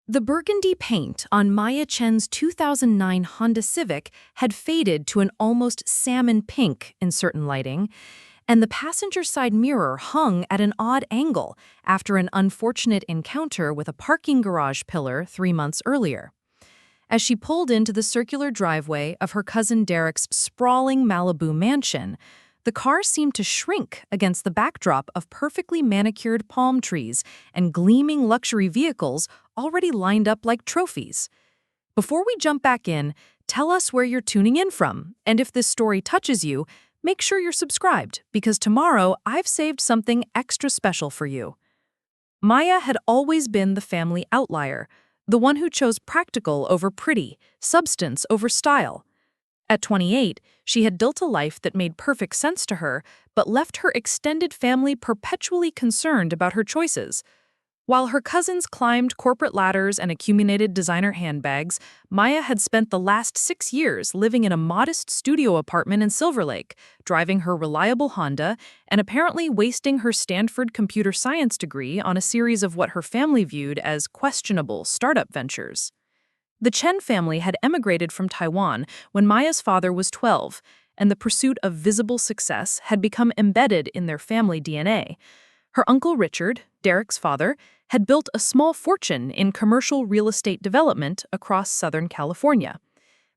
The burgundy paint on Maya Chen's 2009 Honda Civic had faded to an almost salmon pink in certain lighting, and the passenger side mirror hung at an odd angle after an unfortunate encounter with a parking garage pillar 3 months earlier. As she pulled into the circular driveway of her cousin Derek's sprawling Malibu mansion, the car seemed to shrink against the backdrop of perfectly manicured palm trees and gleaming luxury vehicles already lined up like trophies. Before we jump back in, tell us where you're tuning in from, and if this story touches you, make sure you're subscribed, because tomorrow I've saved something extra special for you. Maya had always been the family outlier, the one who chose practical over pretty, substance over style. At 28, she had built a life that made perfect sense to her, but left her extended family perpetually concerned about her choices. While her cousins climbed corporate ladders and accumulated designer handbags, Maya had spent the last 6 years living in a modest studio apartment in Silver Lake, driving her reliable Honda, and apparently wasting her Stanford computer science degree on a series of what her family viewed as questionable startup ventures. The Chen family had emigrated from Taiwan when Maya's father was 12, and the pursuit of visible success had become embedded in their family DNA. Her uncle Richard, Derek's father, had built a small fortune in commercial real estate development across Southern California.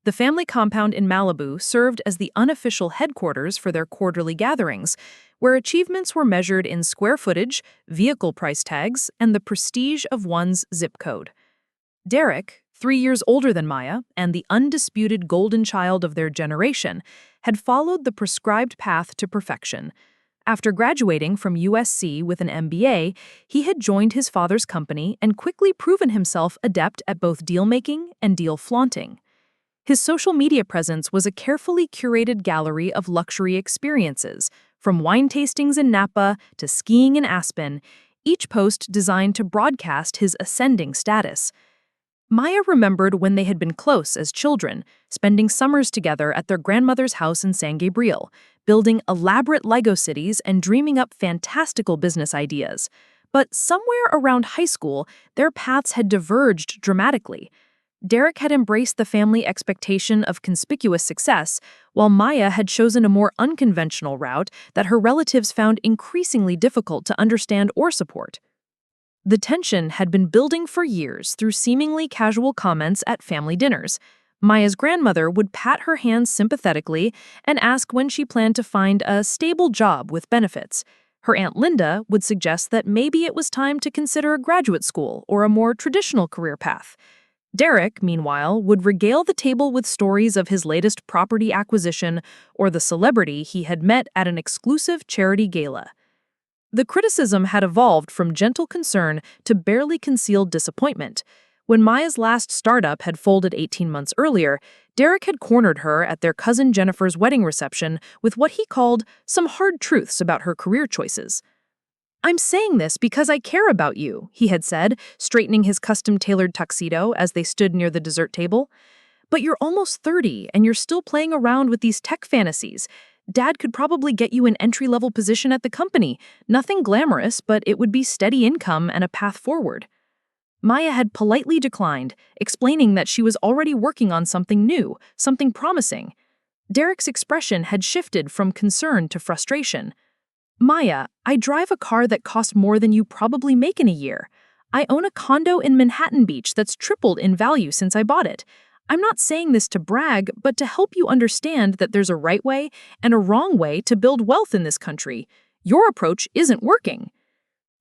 The family compound in Malibu served as the unofficial headquarters for their quarterly gatherings, where achievements were measured in square footage, vehicle price tags, and the prestige of one's zip code. Derek, 3 years older than Maya and the undisputed golden child of their generation, had followed the prescribed path to perfection. After graduating from USC with an MBA, he had joined his father's company and quickly proven himself adept at both deal-making and deal-flaunting. His social media presence was a carefully curated gallery of luxury experiences, from wine tastings in Napa to skiing in Aspen, each post designed to broadcast his ascending status. Maya remembered when they had been close as children, spending summers together at their grandmother's house in San Gabriel, building elaborate Lego cities and dreaming up fantastical business ideas. But somewhere around high school, their paths had diverged dramatically. Derek had embraced the family expectation of conspicuous success, while Maya had chosen a more unconventional route that her relatives found increasingly difficult to understand or support. The tension had been building for years through seemingly casual comments at family dinners. Maya's grandmother would pat her hands sympathetically and ask when she planned to find a stable job with benefits. Her Aunt Linda would suggest that maybe it was time to consider a graduate school or a more traditional career path. Derek, meanwhile, would regale the table with stories of his latest property acquisition or the celebrity he had met at an exclusive charity gala. The criticism had evolved from gentle concern to barely concealed disappointment. When Maya's last startup had folded 18 months earlier, Derek had cornered her at their cousin Jennifer's wedding reception with what he called some hard truths about her career choices. "I'm saying this because I care about you," he had said, straightening his custom-tailored tuxedo as they stood near the dessert table. "But you're almost 30 and you're still playing around with these tech fantasies. Dad could probably get you an entry-level position at the company. Nothing glamorous, but it would be steady income and a path forward." Maya had politely declined, explaining that she was already working on something new, something promising. Derek's expression had shifted from concern to frustration. "Maya, I drive a car that costs more than you probably make in a year. I own a condo in Manhattan Beach that's tripled in value since I bought it. I'm not saying this to brag, but to help you understand that there's a right way and a wrong way to build wealth in this country. Your approach isn't working."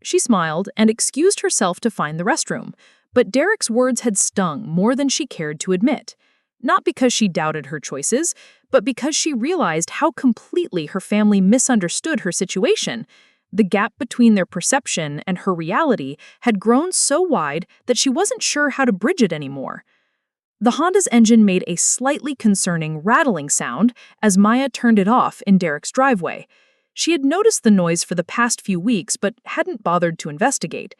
She smiled and excused herself to find the restroom, but Derek's words had stung more than she cared to admit. Not because she doubted her choices, but because she realized how completely her family misunderstood her situation. The gap between their perception and her reality had grown so wide that she wasn't sure how to bridge it anymore. The Honda's engine made a slightly concerning rattling sound as Maya turned it off in Derek's driveway. She had noticed the noise for the past few weeks but hadn't bothered to investigate.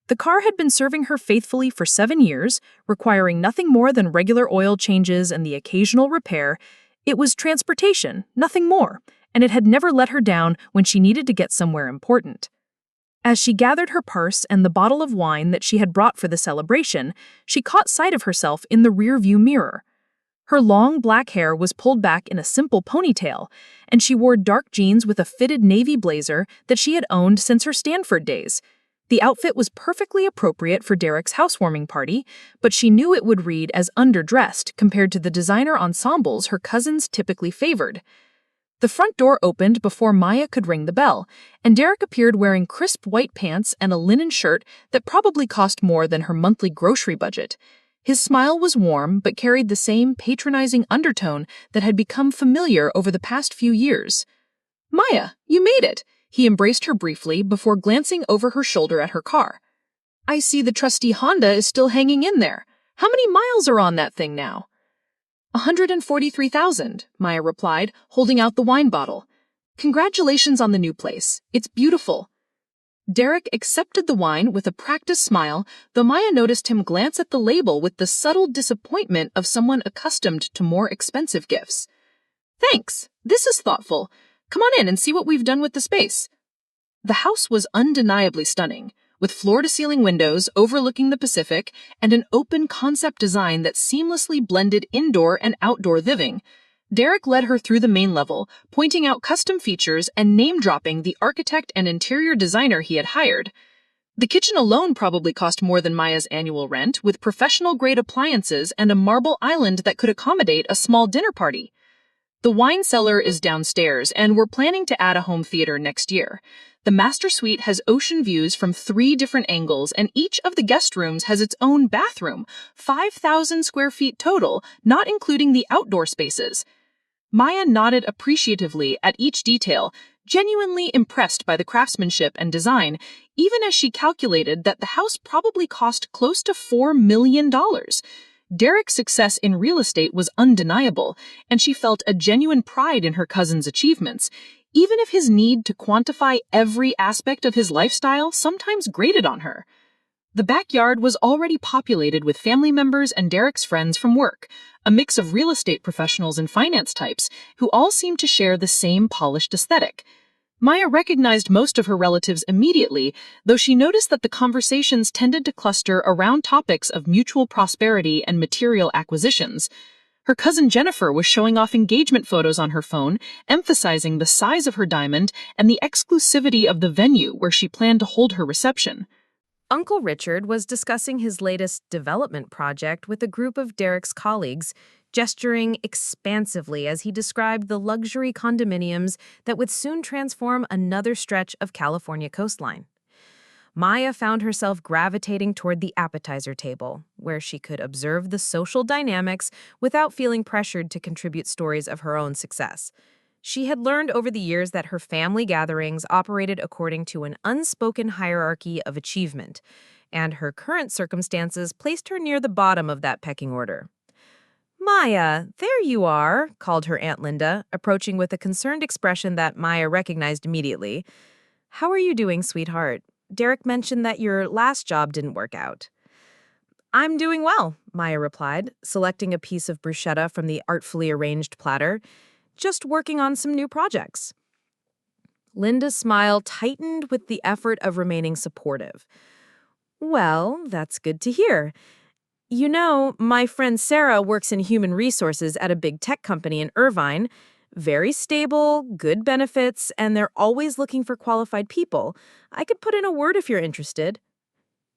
The car had been serving her faithfully for 7 years, requiring nothing more than regular oil changes and the occasional repair. It was transportation, nothing more, and it had never let her down when she needed to get somewhere important. As she gathered her purse and the bottle of wine that she had brought for the celebration, she caught sight of herself in the rearview mirror. Her long black hair was pulled back in a simple ponytail, and she wore dark jeans with a fitted navy blazer that she had owned since her Stanford days. The outfit was perfectly appropriate for Derek's housewarming party, but she knew it would read as underdressed compared to the designer ensembles her cousins typically favored. The front door opened before Maya could ring the bell, and Derek appeared wearing crisp white pants and a linen shirt that probably cost more than her monthly grocery budget. His smile was warm but carried the same patronizing undertone that had become familiar over the past few years. "Maya, you made it!" He embraced her briefly before glancing over her shoulder at her car. "I see the trusty Honda is still hanging in there. How many miles are on that thing now?" 143,000, Maya replied, holding out the wine bottle. "Congratulations on the new place. It's beautiful." Derek accepted the wine with a practiced smile, though Maya noticed him glance at the label with the subtle disappointment of someone accustomed to more expensive gifts. "Thanks. This is thoughtful. Come on in and see what we've done with the space." The house was undeniably stunning, with floor-to-ceiling windows overlooking the Pacific and an open concept design that seamlessly blended indoor and outdoor living. Derek led her through the main level, pointing out custom features and name-dropping the architect and interior designer he had hired. The kitchen alone probably cost more than Maya's annual rent, with professional-grade appliances and a marble island that could accommodate a small dinner party. The wine cellar is downstairs, and we're planning to add a home theater next year. The master suite has ocean views from 3 different angles, and each of the guest rooms has its own bathroom, 5,000 square feet total, not including the outdoor spaces. Maya nodded appreciatively at each detail, genuinely impressed by the craftsmanship and design, even as she calculated that the house probably cost close to $4 million. Derek's success in real estate was undeniable, and she felt a genuine pride in her cousin's achievements, even if his need to quantify every aspect of his lifestyle sometimes grated on her. The backyard was already populated with family members and Derek's friends from work, a mix of real estate professionals and finance types who all seemed to share the same polished aesthetic. Maya recognized most of her relatives immediately, though she noticed that the conversations tended to cluster around topics of mutual prosperity and material acquisitions. Her cousin Jennifer was showing off engagement photos on her phone, emphasizing the size of her diamond and the exclusivity of the venue where she planned to hold her reception. Uncle Richard was discussing his latest development project with a group of Derek's colleagues, gesturing expansively as he described the luxury condominiums that would soon transform another stretch of California coastline. Maya found herself gravitating toward the appetizer table, where she could observe the social dynamics without feeling pressured to contribute stories of her own success. She had learned over the years that her family gatherings operated according to an unspoken hierarchy of achievement, and her current circumstances placed her near the bottom of that pecking order. "Maya, there you are," called her Aunt Linda, approaching with a concerned expression that Maya recognized immediately. "How are you doing, sweetheart? Derek mentioned that your last job didn't work out." "I'm doing well," Maya replied, selecting a piece of bruschetta from the artfully arranged platter. "Just working on some new projects." Linda's smile tightened with the effort of remaining supportive. "Well, that's good to hear. You know, my friend Sarah works in human resources at a big tech company in Irvine. Very stable, good benefits, and they're always looking for qualified people. I could put in a word if you're interested."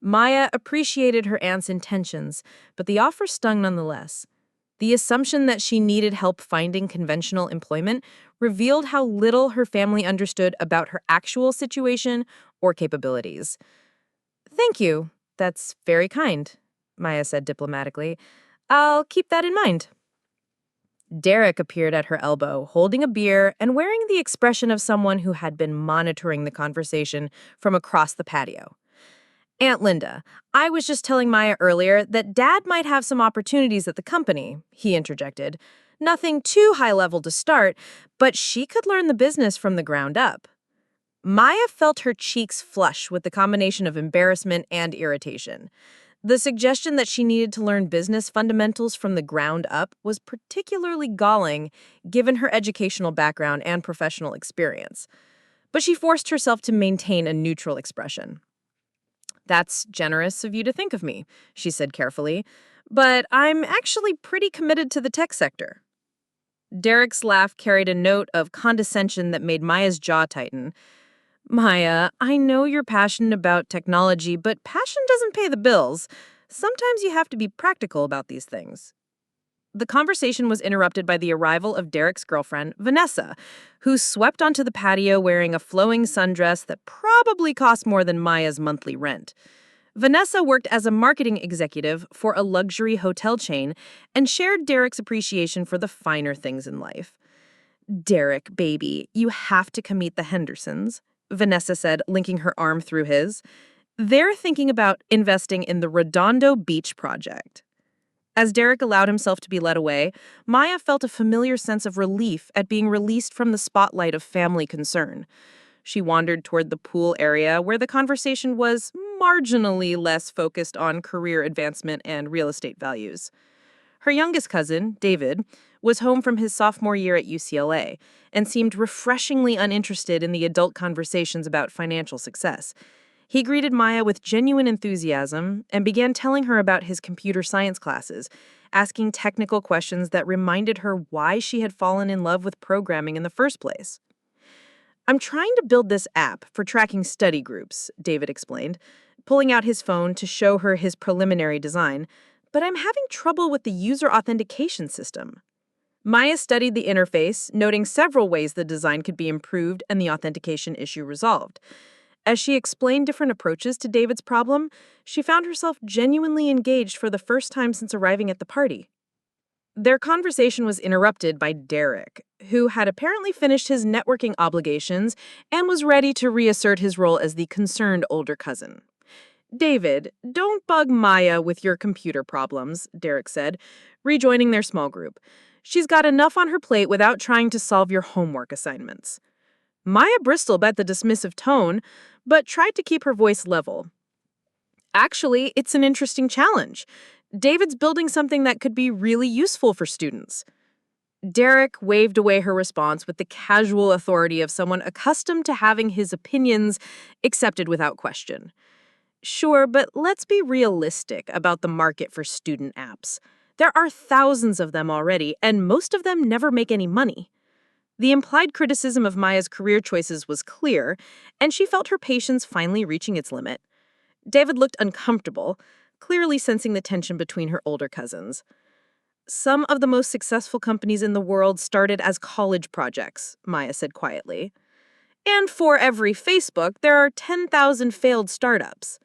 Maya appreciated her aunt's intentions, but the offer stung nonetheless. The assumption that she needed help finding conventional employment revealed how little her family understood about her actual situation or capabilities. "Thank you. That's very kind," Maya said diplomatically. "I'll keep that in mind." Derek appeared at her elbow, holding a beer and wearing the expression of someone who had been monitoring the conversation from across the patio. "Aunt Linda, I was just telling Maya earlier that Dad might have some opportunities at the company," he interjected. "Nothing too high level to start, but she could learn the business from the ground up." Maya felt her cheeks flush with the combination of embarrassment and irritation. The suggestion that she needed to learn business fundamentals from the ground up was particularly galling, given her educational background and professional experience. but she forced herself to maintain a neutral expression. "That's generous of you to think of me," she said carefully, "but I'm actually pretty committed to the tech sector." Derek's laugh carried a note of condescension that made Maya's jaw tighten. "Maya, I know you're passionate about technology, but passion doesn't pay the bills. Sometimes you have to be practical about these things." The conversation was interrupted by the arrival of Derek's girlfriend, Vanessa, who swept onto the patio wearing a flowing sundress that probably cost more than Maya's monthly rent. Vanessa worked as a marketing executive for a luxury hotel chain and shared Derek's appreciation for the finer things in life. "Derek, baby, you have to come meet the Hendersons," Vanessa said, linking her arm through his. "They're thinking about investing in the Redondo Beach project." As Derek allowed himself to be led away, Maya felt a familiar sense of relief at being released from the spotlight of family concern. She wandered toward the pool area where the conversation was marginally less focused on career advancement and real estate values. Her youngest cousin, David, was home from his sophomore year at UCLA and seemed refreshingly uninterested in the adult conversations about financial success. He greeted Maya with genuine enthusiasm and began telling her about his computer science classes, asking technical questions that reminded her why she had fallen in love with programming in the first place. "I'm trying to build this app for tracking study groups," David explained, pulling out his phone to show her his preliminary design, "but I'm having trouble with the user authentication system." Maya studied the interface, noting several ways the design could be improved and the authentication issue resolved. As she explained different approaches to David's problem, she found herself genuinely engaged for the first time since arriving at the party. Their conversation was interrupted by Derek, who had apparently finished his networking obligations and was ready to reassert his role as the concerned older cousin. "David, don't bug Maya with your computer problems," Derek said, rejoining their small group. "She's got enough on her plate without trying to solve your homework assignments." Maya bristled at the dismissive tone, but tried to keep her voice level. "Actually, it's an interesting challenge. David's building something that could be really useful for students." Derek waved away her response with the casual authority of someone accustomed to having his opinions accepted without question. "Sure, but let's be realistic about the market for student apps. There are thousands of them already, and most of them never make any money." The implied criticism of Maya's career choices was clear, and she felt her patience finally reaching its limit. David looked uncomfortable, clearly sensing the tension between her older cousins. "Some of the most successful companies in the world started as college projects," Maya said quietly. "And for every Facebook, there are 10,000 failed startups."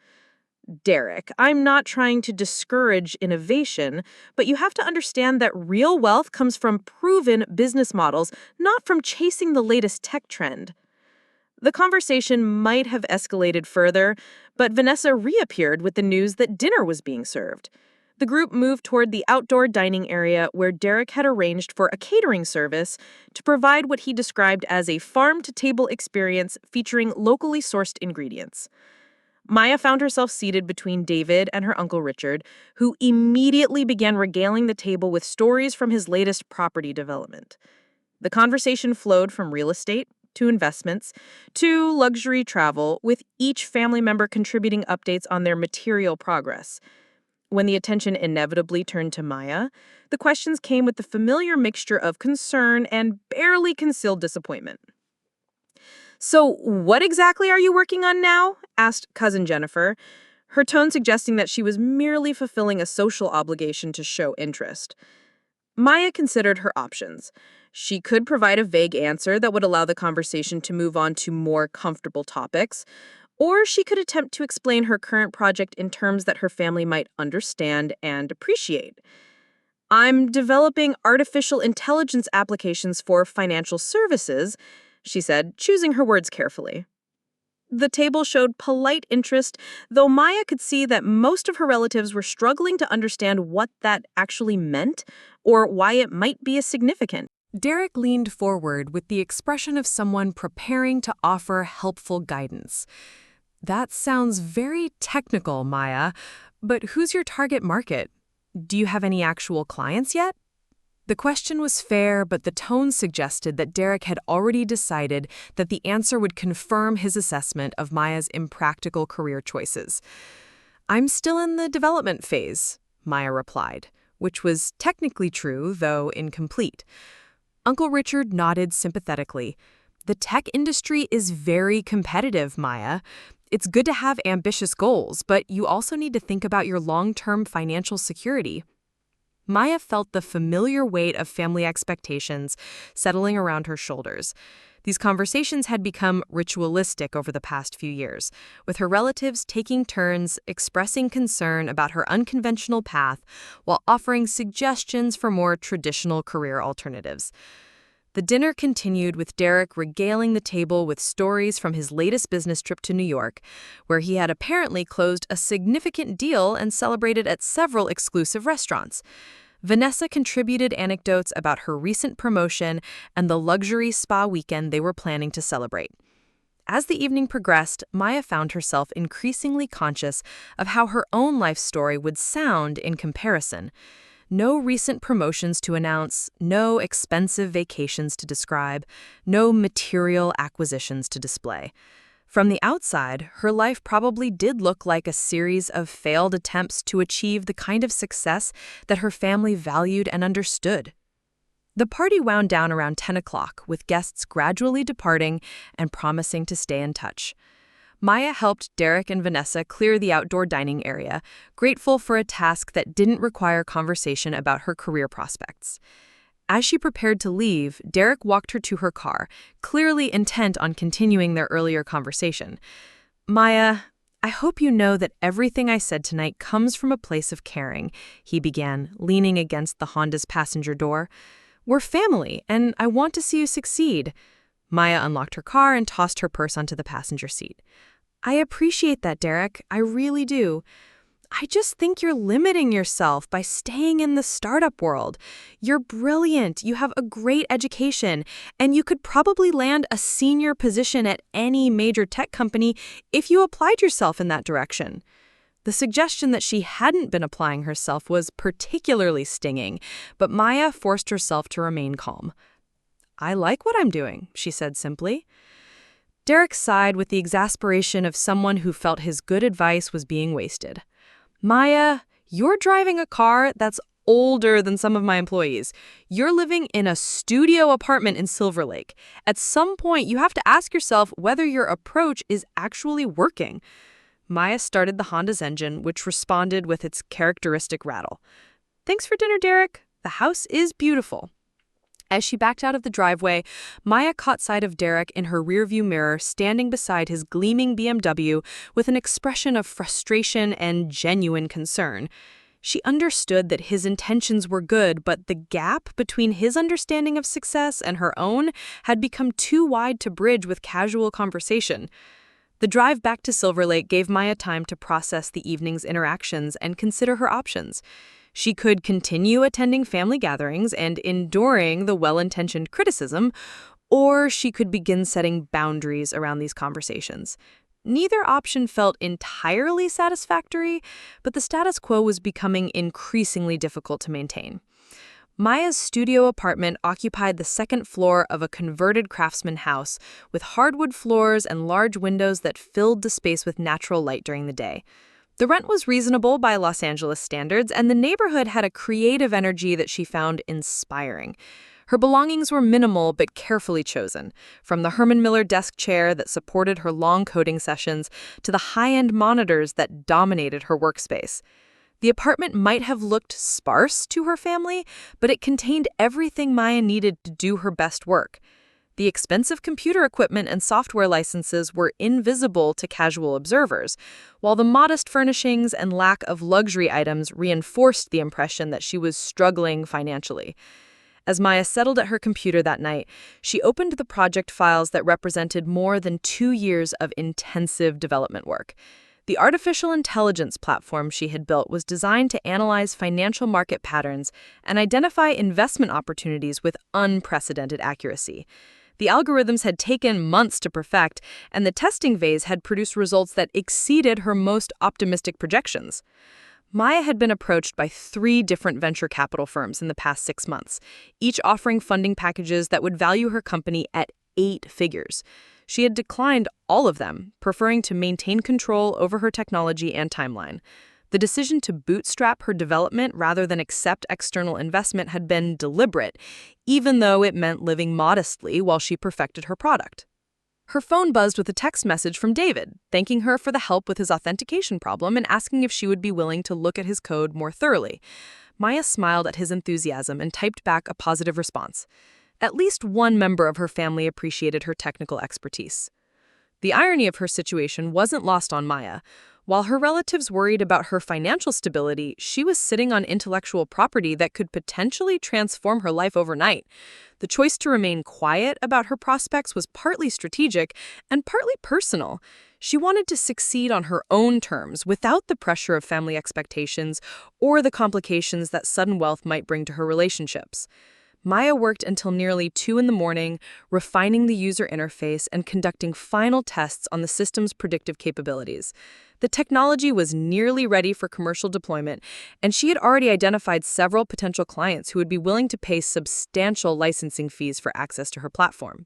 "Derek, I'm not trying to discourage innovation, but you have to understand that real wealth comes from proven business models, not from chasing the latest tech trend." The conversation might have escalated further, but Vanessa reappeared with the news that dinner was being served. The group moved toward the outdoor dining area where Derek had arranged for a catering service to provide what he described as a farm-to-table experience featuring locally sourced ingredients. Maya found herself seated between David and her Uncle Richard, who immediately began regaling the table with stories from his latest property development. The conversation flowed from real estate to investments to luxury travel, with each family member contributing updates on their material progress. When the attention inevitably turned to Maya, the questions came with the familiar mixture of concern and barely concealed disappointment. "So, what exactly are you working on now?" asked Cousin Jennifer, her tone suggesting that she was merely fulfilling a social obligation to show interest. Maya considered her options. She could provide a vague answer that would allow the conversation to move on to more comfortable topics, or she could attempt to explain her current project in terms that her family might understand and appreciate. "I'm developing artificial intelligence applications for financial services," she said, choosing her words carefully. The table showed polite interest, though Maya could see that most of her relatives were struggling to understand what that actually meant or why it might be as significant. Derek leaned forward with the expression of someone preparing to offer helpful guidance. "That sounds very technical, Maya, but who's your target market? Do you have any actual clients yet?" The question was fair, but the tone suggested that Derek had already decided that the answer would confirm his assessment of Maya's impractical career choices. "I'm still in the development phase," Maya replied, which was technically true, though incomplete. Uncle Richard nodded sympathetically. "The tech industry is very competitive, Maya. It's good to have ambitious goals, but you also need to think about your long-term financial security." Maya felt the familiar weight of family expectations settling around her shoulders. These conversations had become ritualistic over the past few years, with her relatives taking turns expressing concern about her unconventional path while offering suggestions for more traditional career alternatives. The dinner continued with Derek regaling the table with stories from his latest business trip to New York, where he had apparently closed a significant deal and celebrated at several exclusive restaurants. Vanessa contributed anecdotes about her recent promotion and the luxury spa weekend they were planning to celebrate. As the evening progressed, Maya found herself increasingly conscious of how her own life story would sound in comparison. No recent promotions to announce, no expensive vacations to describe, no material acquisitions to display. From the outside, her life probably did look like a series of failed attempts to achieve the kind of success that her family valued and understood. The party wound down around 10 o'clock, with guests gradually departing and promising to stay in touch. Maya helped Derek and Vanessa clear the outdoor dining area, grateful for a task that didn't require conversation about her career prospects. As she prepared to leave, Derek walked her to her car, clearly intent on continuing their earlier conversation. "Maya, I hope you know that everything I said tonight comes from a place of caring," he began, leaning against the Honda's passenger door. "We're family, and I want to see you succeed." Maya unlocked her car and tossed her purse onto the passenger seat. "I appreciate that, Derek. I really do. I just think you're limiting yourself by staying in the startup world. You're brilliant, you have a great education, and you could probably land a senior position at any major tech company if you applied yourself in that direction." The suggestion that she hadn't been applying herself was particularly stinging, but Maya forced herself to remain calm. "I like what I'm doing," she said simply. Derek sighed with the exasperation of someone who felt his good advice was being wasted. "Maya, you're driving a car that's older than some of my employees. You're living in a studio apartment in Silver Lake. At some point, you have to ask yourself whether your approach is actually working." Maya started the Honda's engine, which responded with its characteristic rattle. "Thanks for dinner, Derek. The house is beautiful." As she backed out of the driveway, Maya caught sight of Derek in her rearview mirror standing beside his gleaming BMW with an expression of frustration and genuine concern. She understood that his intentions were good, but the gap between his understanding of success and her own had become too wide to bridge with casual conversation. The drive back to Silver Lake gave Maya time to process the evening's interactions and consider her options. She could continue attending family gatherings and enduring the well-intentioned criticism, or she could begin setting boundaries around these conversations. Neither option felt entirely satisfactory, but the status quo was becoming increasingly difficult to maintain. Maya's studio apartment occupied the second floor of a converted craftsman house with hardwood floors and large windows that filled the space with natural light during the day. The rent was reasonable by Los Angeles standards, and the neighborhood had a creative energy that she found inspiring. Her belongings were minimal but carefully chosen, from the Herman Miller desk chair that supported her long coding sessions to the high-end monitors that dominated her workspace. The apartment might have looked sparse to her family, but it contained everything Maya needed to do her best work. The expensive computer equipment and software licenses were invisible to casual observers, while the modest furnishings and lack of luxury items reinforced the impression that she was struggling financially. As Maya settled at her computer that night, she opened the project files that represented more than 2 years of intensive development work. The artificial intelligence platform she had built was designed to analyze financial market patterns and identify investment opportunities with unprecedented accuracy. The algorithms had taken months to perfect, and the testing phase had produced results that exceeded her most optimistic projections. Maya had been approached by 3 different venture capital firms in the past 6 months, each offering funding packages that would value her company at 8 figures. She had declined all of them, preferring to maintain control over her technology and timeline. The decision to bootstrap her development rather than accept external investment had been deliberate, even though it meant living modestly while she perfected her product. Her phone buzzed with a text message from David, thanking her for the help with his authentication problem and asking if she would be willing to look at his code more thoroughly. Maya smiled at his enthusiasm and typed back a positive response. At least one member of her family appreciated her technical expertise. The irony of her situation wasn't lost on Maya. While her relatives worried about her financial stability, she was sitting on intellectual property that could potentially transform her life overnight. The choice to remain quiet about her prospects was partly strategic and partly personal. She wanted to succeed on her own terms without the pressure of family expectations or the complications that sudden wealth might bring to her relationships. Maya worked until nearly 2 in the morning, refining the user interface and conducting final tests on the system's predictive capabilities. The technology was nearly ready for commercial deployment, and she had already identified several potential clients who would be willing to pay substantial licensing fees for access to her platform.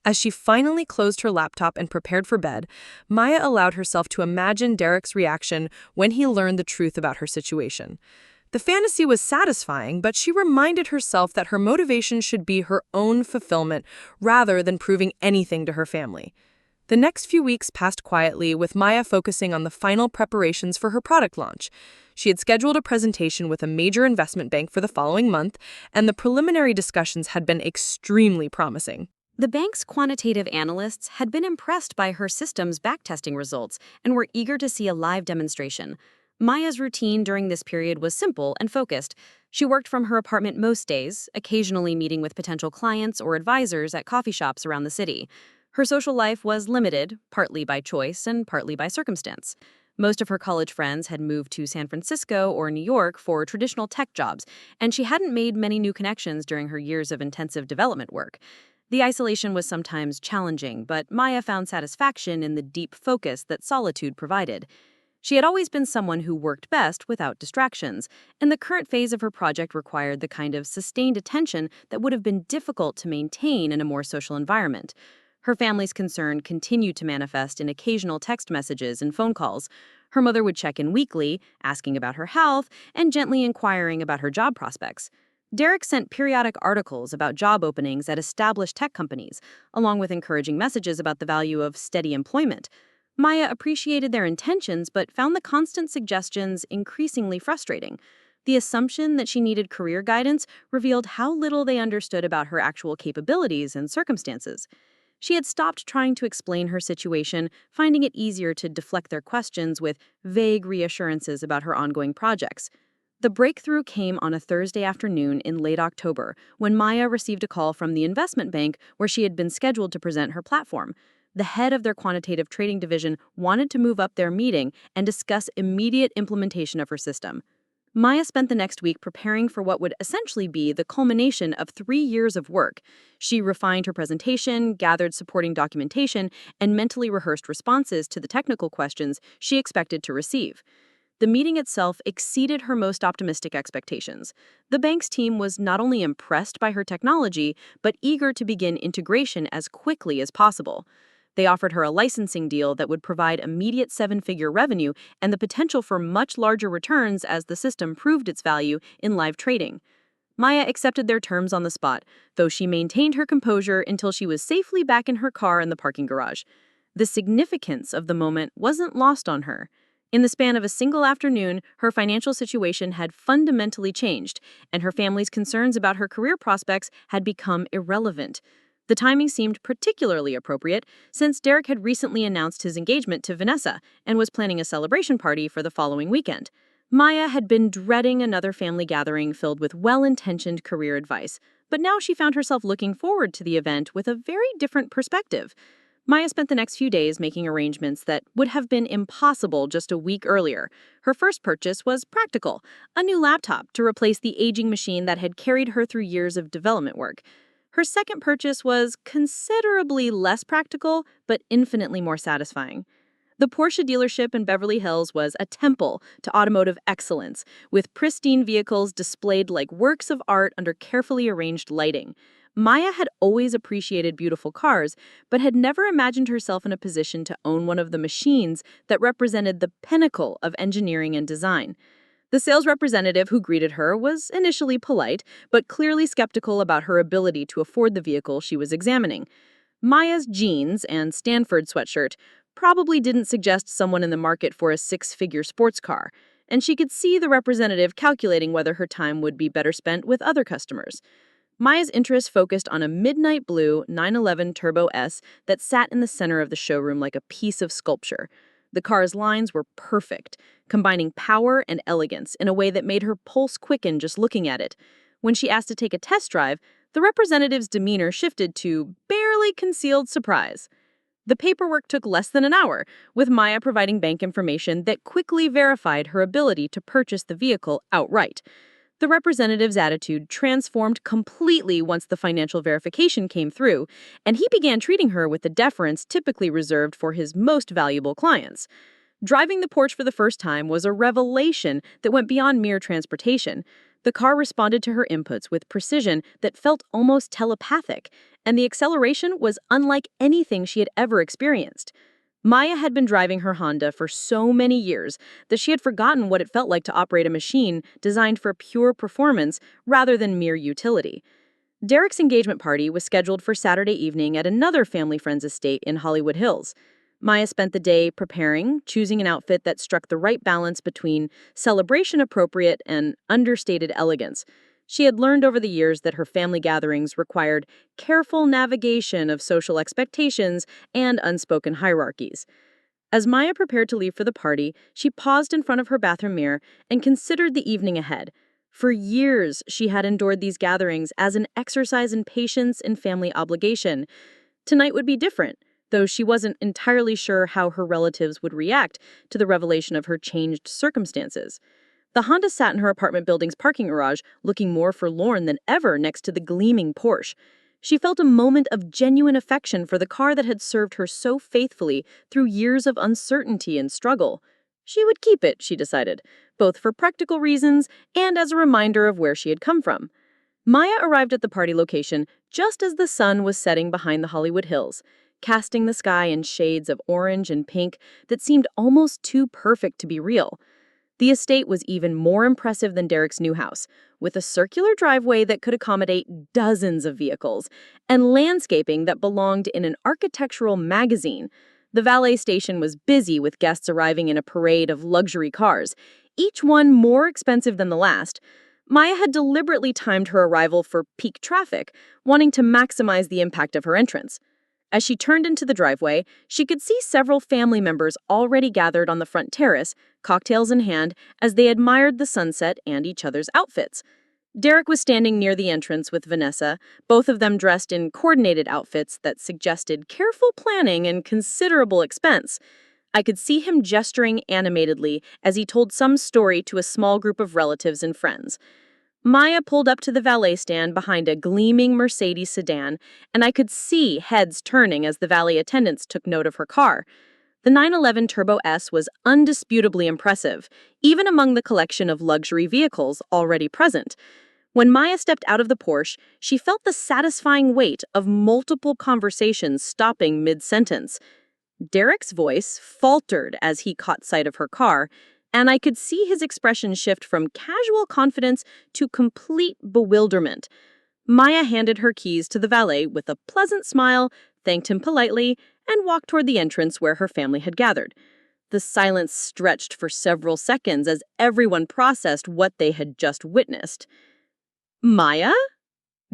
As she finally closed her laptop and prepared for bed, Maya allowed herself to imagine Derek's reaction when he learned the truth about her situation. The fantasy was satisfying, but she reminded herself that her motivation should be her own fulfillment rather than proving anything to her family. The next few weeks passed quietly, with Maya focusing on the final preparations for her product launch. She had scheduled a presentation with a major investment bank for the following month, and the preliminary discussions had been extremely promising. The bank's quantitative analysts had been impressed by her system's backtesting results and were eager to see a live demonstration. Maya's routine during this period was simple and focused. She worked from her apartment most days, occasionally meeting with potential clients or advisors at coffee shops around the city. Her social life was limited, partly by choice and partly by circumstance. Most of her college friends had moved to San Francisco or New York for traditional tech jobs, and she hadn't made many new connections during her years of intensive development work. The isolation was sometimes challenging, but Maya found satisfaction in the deep focus that solitude provided. She had always been someone who worked best without distractions, and the current phase of her project required the kind of sustained attention that would have been difficult to maintain in a more social environment. Her family's concern continued to manifest in occasional text messages and phone calls. Her mother would check in weekly, asking about her health and gently inquiring about her job prospects. Derek sent periodic articles about job openings at established tech companies, along with encouraging messages about the value of steady employment. Maya appreciated their intentions but found the constant suggestions increasingly frustrating. The assumption that she needed career guidance revealed how little they understood about her actual capabilities and circumstances. She had stopped trying to explain her situation, finding it easier to deflect their questions with vague reassurances about her ongoing projects. The breakthrough came on a Thursday afternoon in late October when Maya received a call from the investment bank where she had been scheduled to present her platform. The head of their quantitative trading division wanted to move up their meeting and discuss immediate implementation of her system. Maya spent the next week preparing for what would essentially be the culmination of 3 years of work. She refined her presentation, gathered supporting documentation, and mentally rehearsed responses to the technical questions she expected to receive. The meeting itself exceeded her most optimistic expectations. The bank's team was not only impressed by her technology, but eager to begin integration as quickly as possible. They offered her a licensing deal that would provide immediate 7-figure revenue and the potential for much larger returns as the system proved its value in live trading. Maya accepted their terms on the spot, though she maintained her composure until she was safely back in her car in the parking garage. The significance of the moment wasn't lost on her. In the span of a single afternoon, her financial situation had fundamentally changed, and her family's concerns about her career prospects had become irrelevant. The timing seemed particularly appropriate since Derek had recently announced his engagement to Vanessa and was planning a celebration party for the following weekend. Maya had been dreading another family gathering filled with well-intentioned career advice, but now she found herself looking forward to the event with a very different perspective. Maya spent the next few days making arrangements that would have been impossible just a week earlier. Her first purchase was practical, a new laptop to replace the aging machine that had carried her through years of development work. Her second purchase was considerably less practical, but infinitely more satisfying. The Porsche dealership in Beverly Hills was a temple to automotive excellence, with pristine vehicles displayed like works of art under carefully arranged lighting. Maya had always appreciated beautiful cars, but had never imagined herself in a position to own one of the machines that represented the pinnacle of engineering and design. The sales representative who greeted her was initially polite, but clearly skeptical about her ability to afford the vehicle she was examining. Maya's jeans and Stanford sweatshirt probably didn't suggest someone in the market for a six-figure sports car, and she could see the representative calculating whether her time would be better spent with other customers. Maya's interest focused on a midnight blue 911 Turbo S that sat in the center of the showroom like a piece of sculpture. The car's lines were perfect, combining power and elegance in a way that made her pulse quicken just looking at it. When she asked to take a test drive, the representative's demeanor shifted to barely concealed surprise. The paperwork took less than an hour, with Maya providing bank information that quickly verified her ability to purchase the vehicle outright. The representative's attitude transformed completely once the financial verification came through, and he began treating her with the deference typically reserved for his most valuable clients. Driving the Porsche for the first time was a revelation that went beyond mere transportation. The car responded to her inputs with precision that felt almost telepathic, and the acceleration was unlike anything she had ever experienced. Maya had been driving her Honda for so many years that she had forgotten what it felt like to operate a machine designed for pure performance rather than mere utility. Derek's engagement party was scheduled for Saturday evening at another family friend's estate in Hollywood Hills. Maya spent the day preparing, choosing an outfit that struck the right balance between celebration-appropriate and understated elegance. She had learned over the years that her family gatherings required careful navigation of social expectations and unspoken hierarchies. As Maya prepared to leave for the party, she paused in front of her bathroom mirror and considered the evening ahead. For years, she had endured these gatherings as an exercise in patience and family obligation. Tonight would be different, though she wasn't entirely sure how her relatives would react to the revelation of her changed circumstances. The Honda sat in her apartment building's parking garage, looking more forlorn than ever next to the gleaming Porsche. She felt a moment of genuine affection for the car that had served her so faithfully through years of uncertainty and struggle. She would keep it, she decided, both for practical reasons and as a reminder of where she had come from. Maya arrived at the party location just as the sun was setting behind the Hollywood Hills, casting the sky in shades of orange and pink that seemed almost too perfect to be real. The estate was even more impressive than Derek's new house, with a circular driveway that could accommodate dozens of vehicles, and landscaping that belonged in an architectural magazine. The valet station was busy with guests arriving in a parade of luxury cars, each one more expensive than the last. Maya had deliberately timed her arrival for peak traffic, wanting to maximize the impact of her entrance. As she turned into the driveway, she could see several family members already gathered on the front terrace, cocktails in hand, as they admired the sunset and each other's outfits. Derek was standing near the entrance with Vanessa, both of them dressed in coordinated outfits that suggested careful planning and considerable expense. I could see him gesturing animatedly as he told some story to a small group of relatives and friends. Maya pulled up to the valet stand behind a gleaming Mercedes sedan, and I could see heads turning as the valet attendants took note of her car. The 911 Turbo S was undisputably impressive, even among the collection of luxury vehicles already present. When Maya stepped out of the Porsche, she felt the satisfying weight of multiple conversations stopping mid-sentence. Derek's voice faltered as he caught sight of her car, and I could see his expression shift from casual confidence to complete bewilderment. Maya handed her keys to the valet with a pleasant smile, thanked him politely, and walked toward the entrance where her family had gathered. The silence stretched for several seconds as everyone processed what they had just witnessed. Maya?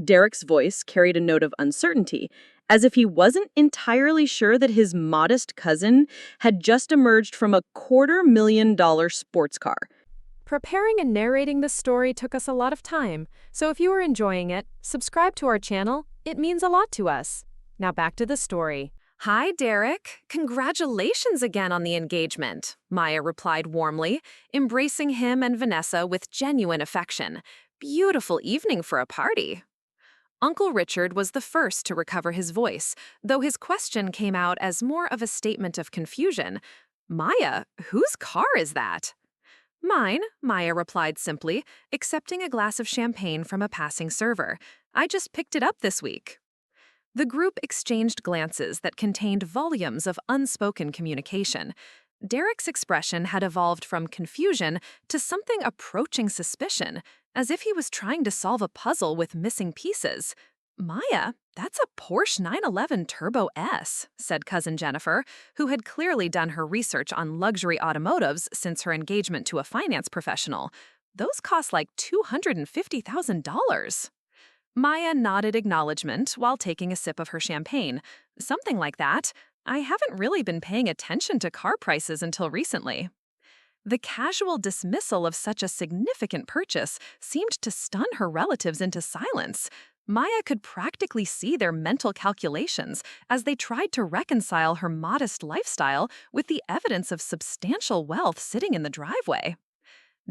Derek's voice carried a note of uncertainty, as if he wasn't entirely sure that his modest cousin had just emerged from a $250,000 sports car. Preparing and narrating this story took us a lot of time, so if you are enjoying it, subscribe to our channel. It means a lot to us. Now back to the story. Hi, Derek. Congratulations again on the engagement, Maya replied warmly, embracing him and Vanessa with genuine affection. Beautiful evening for a party. Uncle Richard was the first to recover his voice, though his question came out as more of a statement of confusion. Maya, whose car is that? Mine, Maya replied simply, accepting a glass of champagne from a passing server. I just picked it up this week. The group exchanged glances that contained volumes of unspoken communication. Derek's expression had evolved from confusion to something approaching suspicion, as if he was trying to solve a puzzle with missing pieces. Maya, that's a Porsche 911 Turbo S, said Cousin Jennifer, who had clearly done her research on luxury automotives since her engagement to a finance professional. Those cost like $250,000. Maya nodded acknowledgement while taking a sip of her champagne. Something like that. I haven't really been paying attention to car prices until recently. The casual dismissal of such a significant purchase seemed to stun her relatives into silence. Maya could practically see their mental calculations as they tried to reconcile her modest lifestyle with the evidence of substantial wealth sitting in the driveway.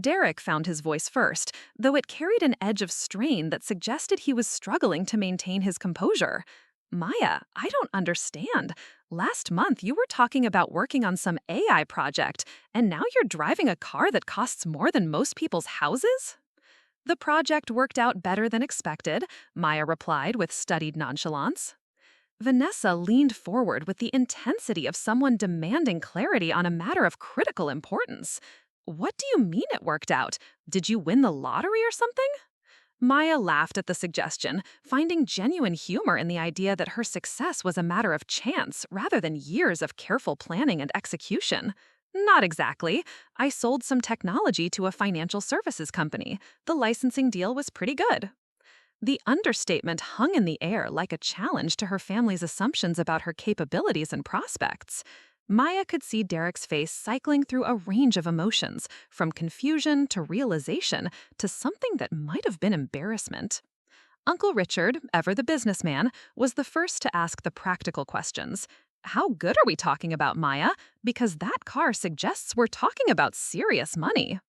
Derek found his voice first, though it carried an edge of strain that suggested he was struggling to maintain his composure. Maya, I don't understand. Last month you were talking about working on some AI project, and now you're driving a car that costs more than most people's houses? The project worked out better than expected, Maya replied with studied nonchalance. Vanessa leaned forward with the intensity of someone demanding clarity on a matter of critical importance. What do you mean it worked out? Did you win the lottery or something? Maya laughed at the suggestion, finding genuine humor in the idea that her success was a matter of chance rather than years of careful planning and execution. Not exactly. I sold some technology to a financial services company. The licensing deal was pretty good. The understatement hung in the air like a challenge to her family's assumptions about her capabilities and prospects. Maya could see Derek's face cycling through a range of emotions, from confusion to realization to something that might have been embarrassment. Uncle Richard, ever the businessman, was the first to ask the practical questions. How good are we talking about, Maya? Because that car suggests we're talking about serious money.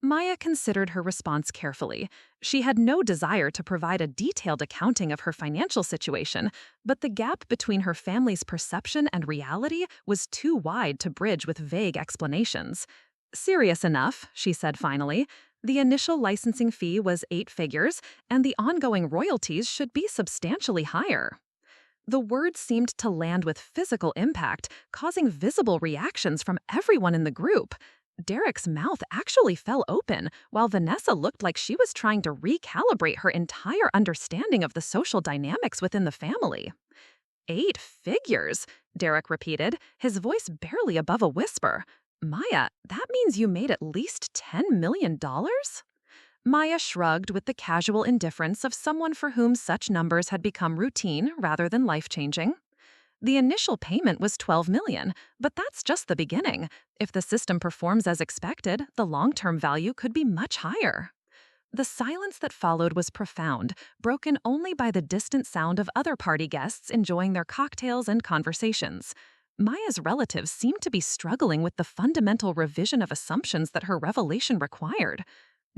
Maya considered her response carefully. She had no desire to provide a detailed accounting of her financial situation, but the gap between her family's perception and reality was too wide to bridge with vague explanations. Serious enough, she said finally. The initial licensing fee was 8 figures, and the ongoing royalties should be substantially higher. The words seemed to land with physical impact, causing visible reactions from everyone in the group. Derek's mouth actually fell open, while Vanessa looked like she was trying to recalibrate her entire understanding of the social dynamics within the family. 8 figures, Derek repeated, his voice barely above a whisper. Maya, that means you made at least $10 million? Maya shrugged with the casual indifference of someone for whom such numbers had become routine rather than life-changing. The initial payment was $12 million, but that's just the beginning. If the system performs as expected, the long-term value could be much higher. The silence that followed was profound, broken only by the distant sound of other party guests enjoying their cocktails and conversations. Maya's relatives seemed to be struggling with the fundamental revision of assumptions that her revelation required.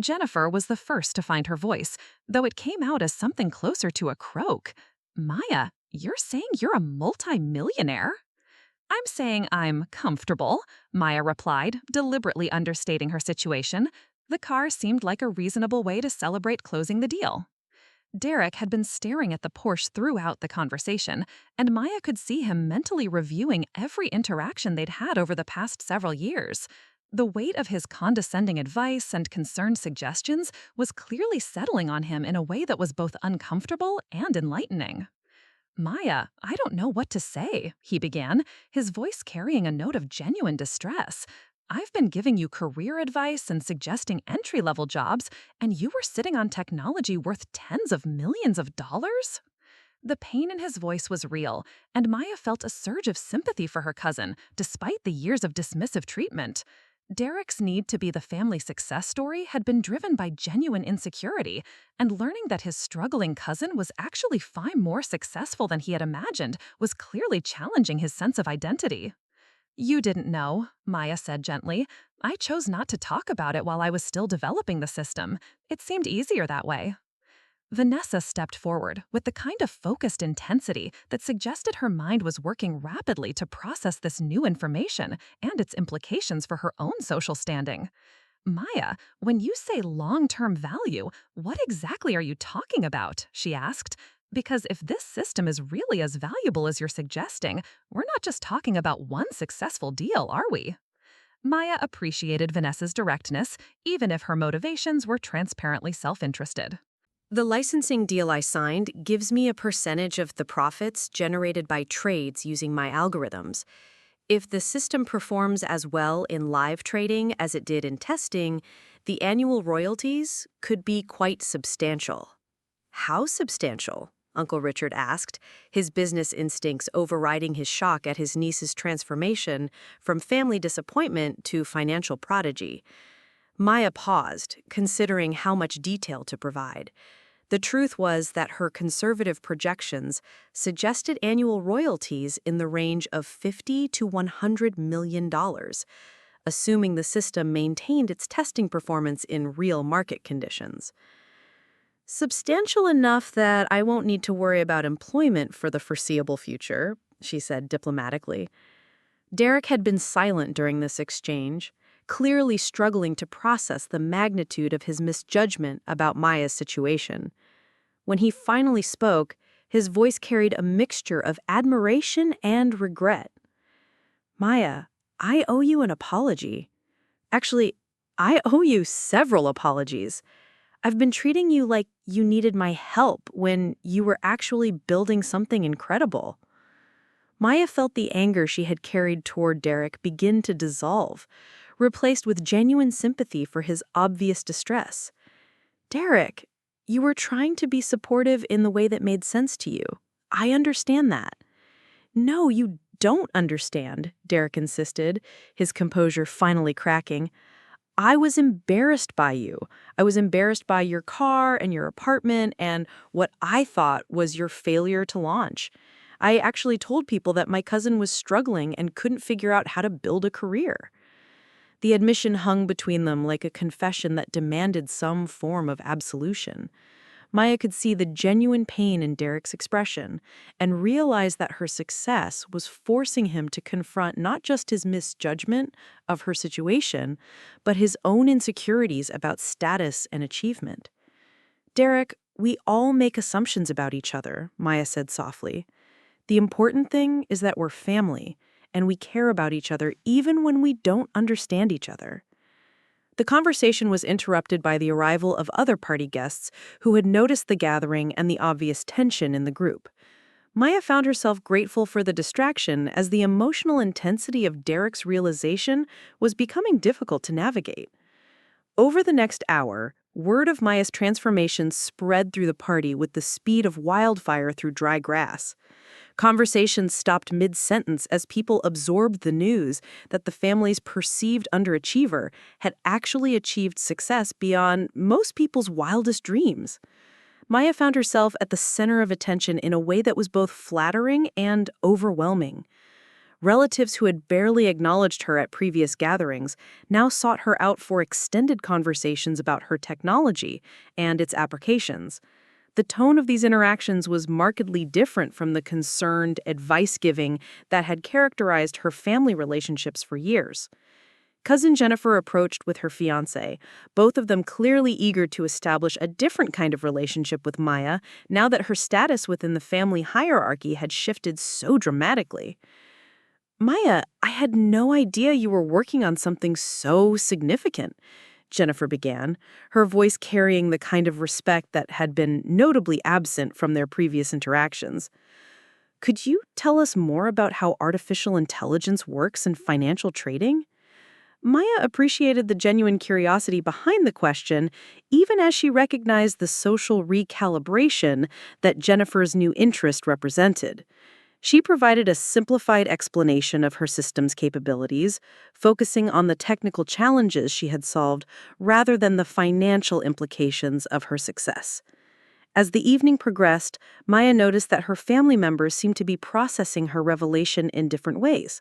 Jennifer was the first to find her voice, though it came out as something closer to a croak. Maya, you're saying you're a multi-millionaire? I'm saying I'm comfortable, Maya replied, deliberately understating her situation. The car seemed like a reasonable way to celebrate closing the deal. Derek had been staring at the Porsche throughout the conversation, and Maya could see him mentally reviewing every interaction they'd had over the past several years. The weight of his condescending advice and concerned suggestions was clearly settling on him in a way that was both uncomfortable and enlightening. Maya, I don't know what to say, he began, his voice carrying a note of genuine distress. I've been giving you career advice and suggesting entry-level jobs, and you were sitting on technology worth tens of millions of dollars? The pain in his voice was real, and Maya felt a surge of sympathy for her cousin, despite the years of dismissive treatment. Derek's need to be the family success story had been driven by genuine insecurity, and learning that his struggling cousin was actually far more successful than he had imagined was clearly challenging his sense of identity. You didn't know, Maya said gently. I chose not to talk about it while I was still developing the system. It seemed easier that way. Vanessa stepped forward with the kind of focused intensity that suggested her mind was working rapidly to process this new information and its implications for her own social standing. Maya, when you say long-term value, what exactly are you talking about? She asked. Because if this system is really as valuable as you're suggesting, we're not just talking about one successful deal, are we? Maya appreciated Vanessa's directness, even if her motivations were transparently self-interested. The licensing deal I signed gives me a percentage of the profits generated by trades using my algorithms. If the system performs as well in live trading as it did in testing, the annual royalties could be quite substantial. How substantial? Uncle Richard asked, his business instincts overriding his shock at his niece's transformation from family disappointment to financial prodigy. Maya paused, considering how much detail to provide. The truth was that her conservative projections suggested annual royalties in the range of $50 to $100 million, assuming the system maintained its testing performance in real market conditions. Substantial enough that I won't need to worry about employment for the foreseeable future, she said diplomatically. Derek had been silent during this exchange, clearly struggling to process the magnitude of his misjudgment about Maya's situation. When he finally spoke, his voice carried a mixture of admiration and regret. Maya, I owe you an apology. Actually, I owe you several apologies. I've been treating you like you needed my help when you were actually building something incredible. Maya felt the anger she had carried toward Derek begin to dissolve, replaced with genuine sympathy for his obvious distress. Derek, you were trying to be supportive in the way that made sense to you. I understand that. No, you don't understand, Derek insisted, his composure finally cracking. I was embarrassed by you. I was embarrassed by your car and your apartment and what I thought was your failure to launch. I actually told people that my cousin was struggling and couldn't figure out how to build a career. The admission hung between them like a confession that demanded some form of absolution. Maya could see the genuine pain in Derek's expression and realized that her success was forcing him to confront not just his misjudgment of her situation, but his own insecurities about status and achievement. Derek, we all make assumptions about each other, Maya said softly. The important thing is that we're family, and we care about each other even when we don't understand each other. The conversation was interrupted by the arrival of other party guests who had noticed the gathering and the obvious tension in the group. Maya found herself grateful for the distraction as the emotional intensity of Derek's realization was becoming difficult to navigate. Over the next hour, word of Maya's transformation spread through the party with the speed of wildfire through dry grass. Conversations stopped mid-sentence as people absorbed the news that the family's perceived underachiever had actually achieved success beyond most people's wildest dreams. Maya found herself at the center of attention in a way that was both flattering and overwhelming. Relatives who had barely acknowledged her at previous gatherings now sought her out for extended conversations about her technology and its applications. The tone of these interactions was markedly different from the concerned advice-giving that had characterized her family relationships for years. Cousin Jennifer approached with her fiancé, both of them clearly eager to establish a different kind of relationship with Maya now that her status within the family hierarchy had shifted so dramatically. Maya, I had no idea you were working on something so significant, Jennifer began, her voice carrying the kind of respect that had been notably absent from their previous interactions. Could you tell us more about how artificial intelligence works in financial trading? Maya appreciated the genuine curiosity behind the question, even as she recognized the social recalibration that Jennifer's new interest represented. She provided a simplified explanation of her system's capabilities, focusing on the technical challenges she had solved rather than the financial implications of her success. As the evening progressed, Maya noticed that her family members seemed to be processing her revelation in different ways.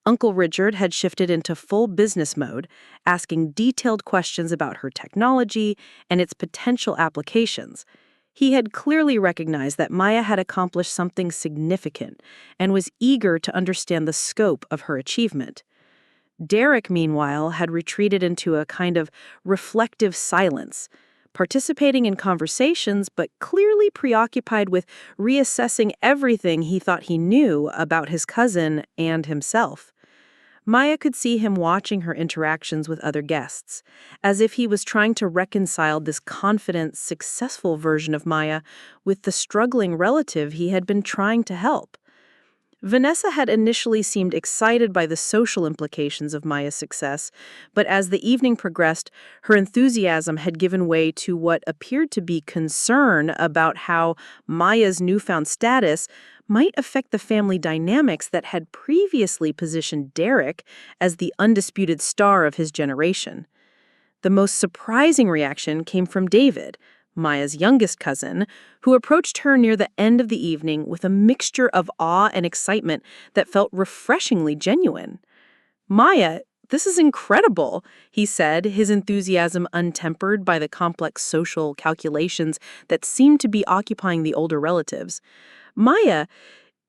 Uncle Richard had shifted into full business mode, asking detailed questions about her technology and its potential applications. He had clearly recognized that Maya had accomplished something significant and was eager to understand the scope of her achievement. Derek, meanwhile, had retreated into a kind of reflective silence, participating in conversations but clearly preoccupied with reassessing everything he thought he knew about his cousin and himself. Maya could see him watching her interactions with other guests, as if he was trying to reconcile this confident, successful version of Maya with the struggling relative he had been trying to help. Vanessa had initially seemed excited by the social implications of Maya's success, but as the evening progressed, her enthusiasm had given way to what appeared to be concern about how Maya's newfound status might affect the family dynamics that had previously positioned Derek as the undisputed star of his generation. The most surprising reaction came from David, Maya's youngest cousin, who approached her near the end of the evening with a mixture of awe and excitement that felt refreshingly genuine. "Maya, this is incredible," he said, his enthusiasm untempered by the complex social calculations that seemed to be occupying the older relatives. "Maya,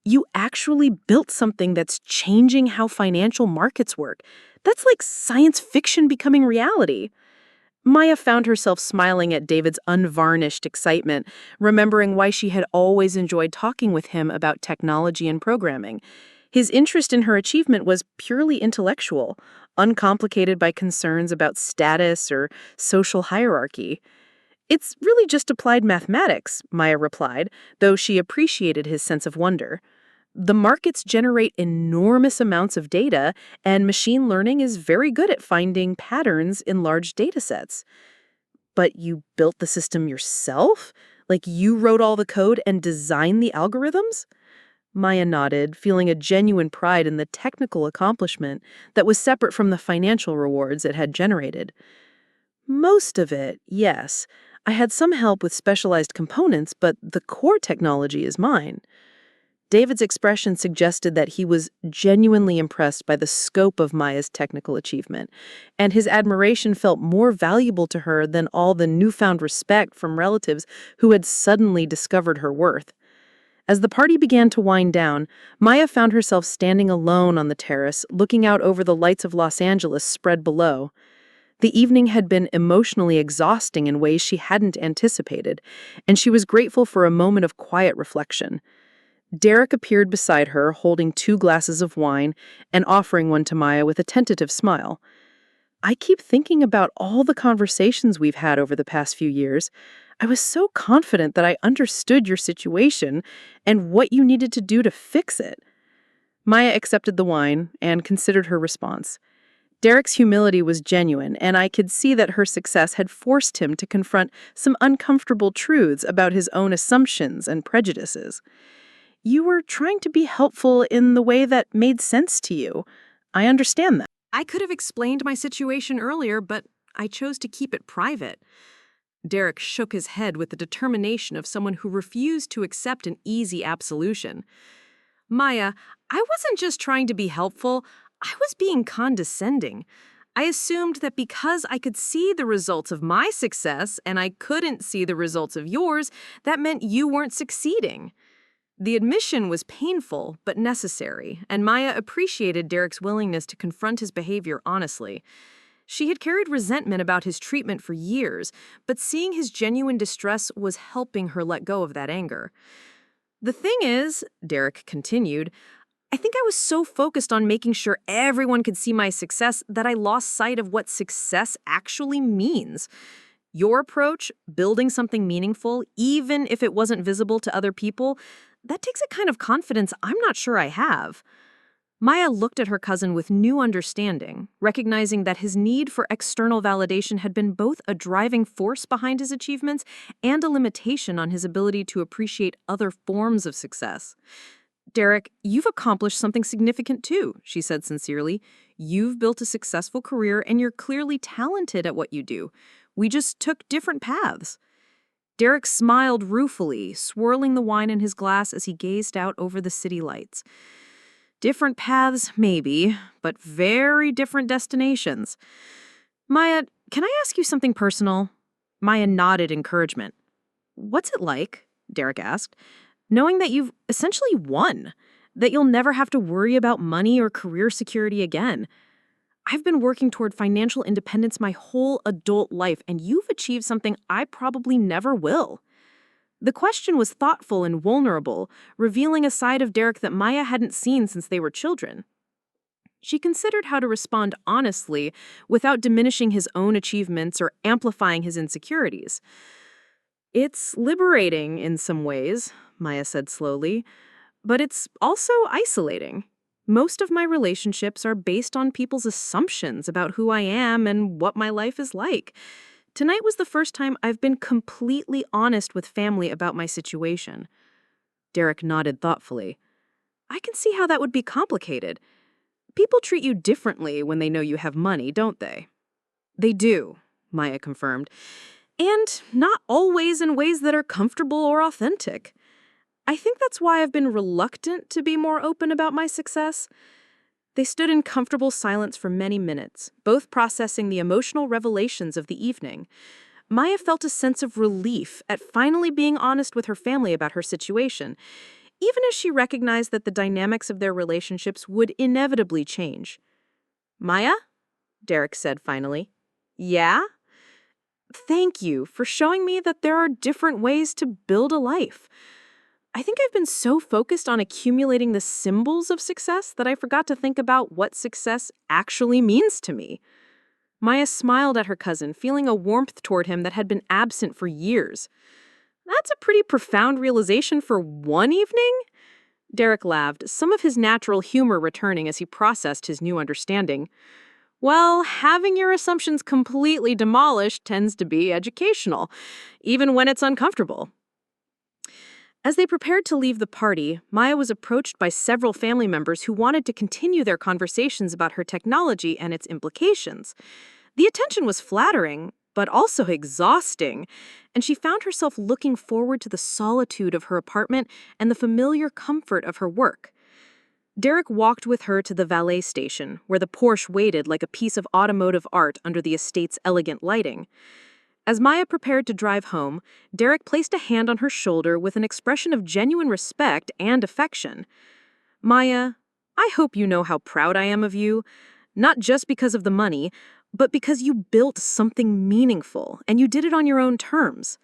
you actually built something that's changing how financial markets work. That's like science fiction becoming reality." Maya found herself smiling at David's unvarnished excitement, remembering why she had always enjoyed talking with him about technology and programming. His interest in her achievement was purely intellectual, uncomplicated by concerns about status or social hierarchy. "It's really just applied mathematics," Maya replied, though she appreciated his sense of wonder. "The markets generate enormous amounts of data, and machine learning is very good at finding patterns in large data sets." "But you built the system yourself? Like you wrote all the code and designed the algorithms?" Maya nodded, feeling a genuine pride in the technical accomplishment that was separate from the financial rewards it had generated. "Most of it, yes. I had some help with specialized components, but the core technology is mine." David's expression suggested that he was genuinely impressed by the scope of Maya's technical achievement, and his admiration felt more valuable to her than all the newfound respect from relatives who had suddenly discovered her worth. As the party began to wind down, Maya found herself standing alone on the terrace, looking out over the lights of Los Angeles spread below. The evening had been emotionally exhausting in ways she hadn't anticipated, and she was grateful for a moment of quiet reflection. Derek appeared beside her, holding 2 glasses of wine and offering one to Maya with a tentative smile. "I keep thinking about all the conversations we've had over the past few years. I was so confident that I understood your situation and what you needed to do to fix it." Maya accepted the wine and considered her response. Derek's humility was genuine, and I could see that her success had forced him to confront some uncomfortable truths about his own assumptions and prejudices. "You were trying to be helpful in the way that made sense to you. I understand that." I could have explained my situation earlier, but I chose to keep it private. Derek shook his head with the determination of someone who refused to accept an easy absolution. "Maya, I wasn't just trying to be helpful, I was being condescending. I assumed that because I could see the results of my success and I couldn't see the results of yours, that meant you weren't succeeding." The admission was painful but necessary, and Maya appreciated Derek's willingness to confront his behavior honestly. She had carried resentment about his treatment for years, but seeing his genuine distress was helping her let go of that anger. "The thing is," Derek continued, "I think I was so focused on making sure everyone could see my success that I lost sight of what success actually means. Your approach, building something meaningful, even if it wasn't visible to other people, that takes a kind of confidence I'm not sure I have." Maya looked at her cousin with new understanding, recognizing that his need for external validation had been both a driving force behind his achievements and a limitation on his ability to appreciate other forms of success. "Derek, you've accomplished something significant too," she said sincerely. "You've built a successful career and you're clearly talented at what you do. We just took different paths." Derek smiled ruefully, swirling the wine in his glass as he gazed out over the city lights. "Different paths, maybe, but very different destinations. Maya, can I ask you something personal?" Maya nodded encouragement. What's it like, Derek asked, knowing that you've essentially won, that you'll never have to worry about money or career security again? I've been working toward financial independence my whole adult life, and you've achieved something I probably never will. The question was thoughtful and vulnerable, revealing a side of Derek that Maya hadn't seen since they were children. She considered how to respond honestly without diminishing his own achievements or amplifying his insecurities. It's liberating in some ways, Maya said slowly, but it's also isolating. Most of my relationships are based on people's assumptions about who I am and what my life is like. Tonight was the first time I've been completely honest with family about my situation. Derek nodded thoughtfully. I can see how that would be complicated. People treat you differently when they know you have money, don't they? They do, Maya confirmed. And not always in ways that are comfortable or authentic. I think that's why I've been reluctant to be more open about my success. They stood in comfortable silence for many minutes, both processing the emotional revelations of the evening. Maya felt a sense of relief at finally being honest with her family about her situation, even as she recognized that the dynamics of their relationships would inevitably change. Maya? Derek said finally. Yeah? Thank you for showing me that there are different ways to build a life. I think I've been so focused on accumulating the symbols of success that I forgot to think about what success actually means to me. Maya smiled at her cousin, feeling a warmth toward him that had been absent for years. That's a pretty profound realization for one evening? Derek laughed, some of his natural humor returning as he processed his new understanding. Well, having your assumptions completely demolished tends to be educational, even when it's uncomfortable. As they prepared to leave the party, Maya was approached by several family members who wanted to continue their conversations about her technology and its implications. The attention was flattering, but also exhausting, and she found herself looking forward to the solitude of her apartment and the familiar comfort of her work. Derek walked with her to the valet station, where the Porsche waited like a piece of automotive art under the estate's elegant lighting. As Maya prepared to drive home, Derek placed a hand on her shoulder with an expression of genuine respect and affection. Maya, I hope you know how proud I am of you, not just because of the money, but because you built something meaningful, and you did it on your own terms.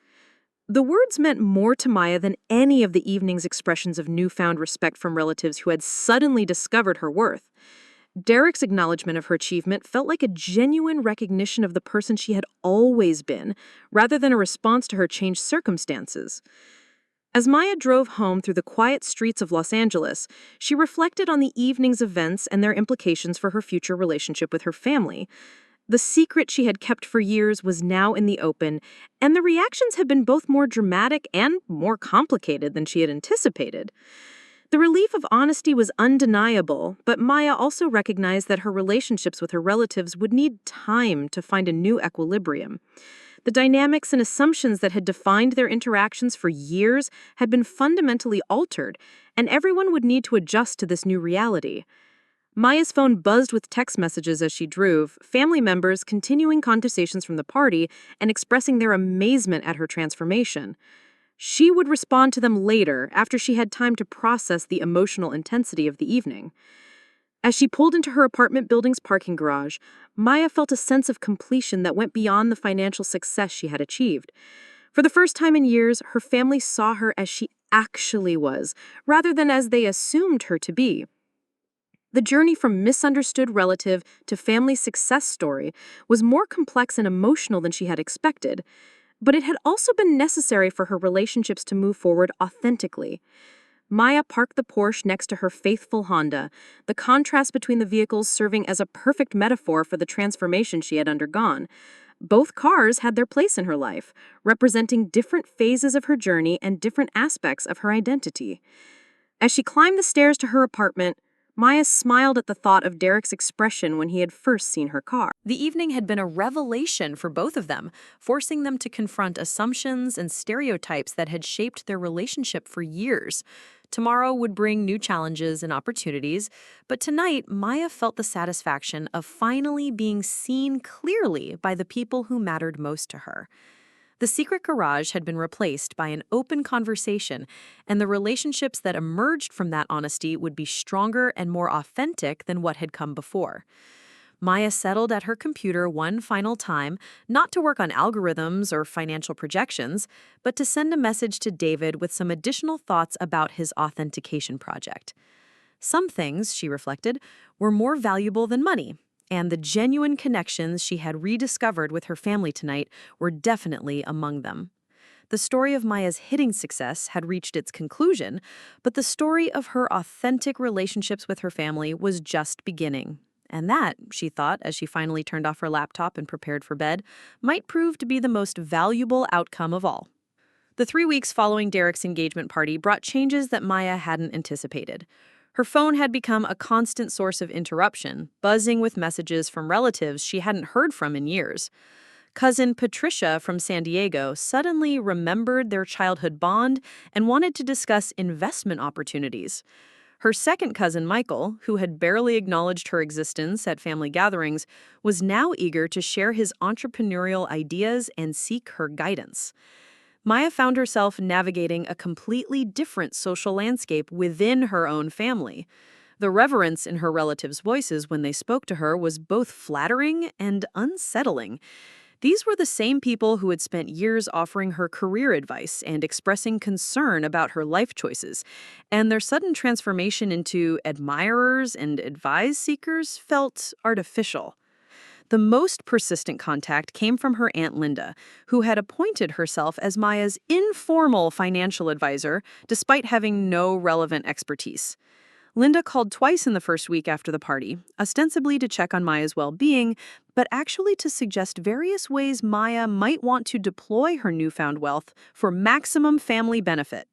The words meant more to Maya than any of the evening's expressions of newfound respect from relatives who had suddenly discovered her worth. Derek's acknowledgement of her achievement felt like a genuine recognition of the person she had always been, rather than a response to her changed circumstances. As Maya drove home through the quiet streets of Los Angeles, she reflected on the evening's events and their implications for her future relationship with her family. The secret she had kept for years was now in the open, and the reactions had been both more dramatic and more complicated than she had anticipated. The relief of honesty was undeniable, but Maya also recognized that her relationships with her relatives would need time to find a new equilibrium. The dynamics and assumptions that had defined their interactions for years had been fundamentally altered, and everyone would need to adjust to this new reality. Maya's phone buzzed with text messages as she drove, family members continuing conversations from the party and expressing their amazement at her transformation. She would respond to them later, after she had time to process the emotional intensity of the evening. As she pulled into her apartment building's parking garage, Maya felt a sense of completion that went beyond the financial success she had achieved. For the first time in years, her family saw her as she actually was, rather than as they assumed her to be. The journey from misunderstood relative to family success story was more complex and emotional than she had expected, but it had also been necessary for her relationships to move forward authentically. Maya parked the Porsche next to her faithful Honda, the contrast between the vehicles serving as a perfect metaphor for the transformation she had undergone. Both cars had their place in her life, representing different phases of her journey and different aspects of her identity. As she climbed the stairs to her apartment, Maya smiled at the thought of Derek's expression when he had first seen her car. The evening had been a revelation for both of them, forcing them to confront assumptions and stereotypes that had shaped their relationship for years. Tomorrow would bring new challenges and opportunities, but tonight Maya felt the satisfaction of finally being seen clearly by the people who mattered most to her. The secret garage had been replaced by an open conversation, and the relationships that emerged from that honesty would be stronger and more authentic than what had come before. Maya settled at her computer one final time, not to work on algorithms or financial projections, but to send a message to David with some additional thoughts about his authentication project. Some things, she reflected, were more valuable than money, and the genuine connections she had rediscovered with her family tonight were definitely among them. The story of Maya's hitting success had reached its conclusion, but the story of her authentic relationships with her family was just beginning. And that, she thought as she finally turned off her laptop and prepared for bed, might prove to be the most valuable outcome of all. The 3 weeks following Derek's engagement party brought changes that Maya hadn't anticipated. Her phone had become a constant source of interruption, buzzing with messages from relatives she hadn't heard from in years. Cousin Patricia from San Diego suddenly remembered their childhood bond and wanted to discuss investment opportunities. Her second cousin, Michael, who had barely acknowledged her existence at family gatherings, was now eager to share his entrepreneurial ideas and seek her guidance. Maya found herself navigating a completely different social landscape within her own family. The reverence in her relatives' voices when they spoke to her was both flattering and unsettling. These were the same people who had spent years offering her career advice and expressing concern about her life choices, and their sudden transformation into admirers and advice seekers felt artificial. The most persistent contact came from her Aunt Linda, who had appointed herself as Maya's informal financial advisor despite having no relevant expertise. Linda called twice in the first week after the party, ostensibly to check on Maya's well-being, but actually to suggest various ways Maya might want to deploy her newfound wealth for maximum family benefit.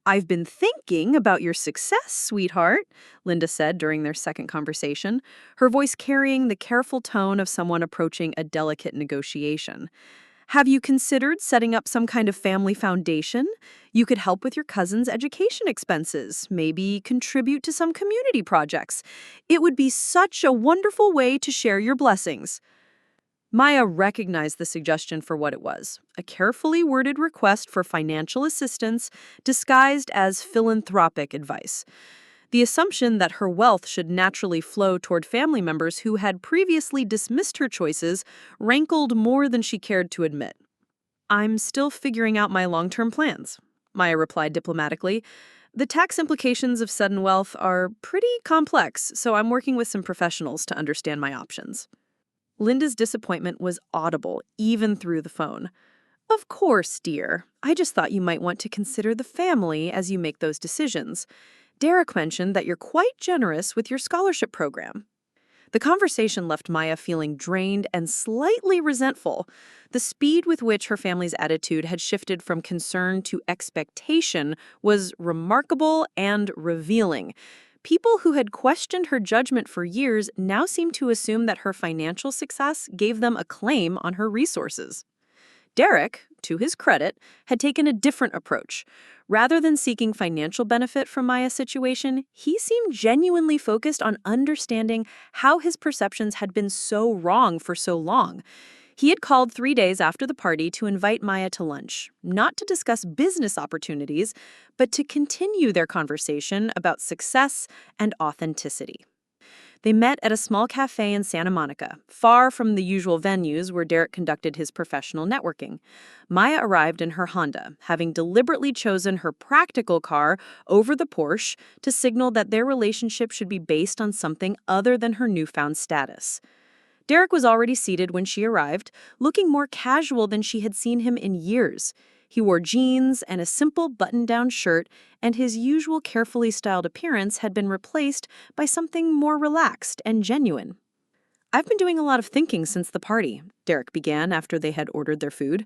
"I've been thinking about your success, sweetheart," Linda said during their second conversation, her voice carrying the careful tone of someone approaching a delicate negotiation. "Have you considered setting up some kind of family foundation? You could help with your cousin's education expenses, maybe contribute to some community projects. It would be such a wonderful way to share your blessings." Maya recognized the suggestion for what it was, a carefully worded request for financial assistance disguised as philanthropic advice. The assumption that her wealth should naturally flow toward family members who had previously dismissed her choices rankled more than she cared to admit. "I'm still figuring out my long-term plans," Maya replied diplomatically. "The tax implications of sudden wealth are pretty complex, so I'm working with some professionals to understand my options." Linda's disappointment was audible, even through the phone. "Of course, dear. I just thought you might want to consider the family as you make those decisions. Derek mentioned that you're quite generous with your scholarship program." The conversation left Maya feeling drained and slightly resentful. The speed with which her family's attitude had shifted from concern to expectation was remarkable and revealing. People who had questioned her judgment for years now seemed to assume that her financial success gave them a claim on her resources. Derek, to his credit, had taken a different approach. Rather than seeking financial benefit from Maya's situation, he seemed genuinely focused on understanding how his perceptions had been so wrong for so long. He had called 3 days after the party to invite Maya to lunch, not to discuss business opportunities, but to continue their conversation about success and authenticity. They met at a small cafe in Santa Monica, far from the usual venues where Derek conducted his professional networking. Maya arrived in her Honda, having deliberately chosen her practical car over the Porsche to signal that their relationship should be based on something other than her newfound status. Derek was already seated when she arrived, looking more casual than she had seen him in years. He wore jeans and a simple button-down shirt, and his usual carefully styled appearance had been replaced by something more relaxed and genuine. "I've been doing a lot of thinking since the party," Derek began after they had ordered their food.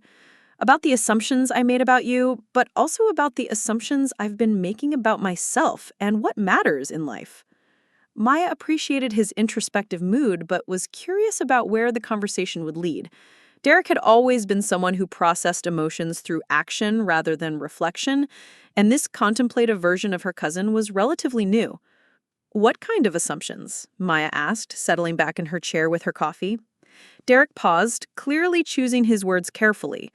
"About the assumptions I made about you, but also about the assumptions I've been making about myself and what matters in life." Maya appreciated his introspective mood, but was curious about where the conversation would lead. Derek had always been someone who processed emotions through action rather than reflection, and this contemplative version of her cousin was relatively new. "What kind of assumptions?" Maya asked, settling back in her chair with her coffee. Derek paused, clearly choosing his words carefully.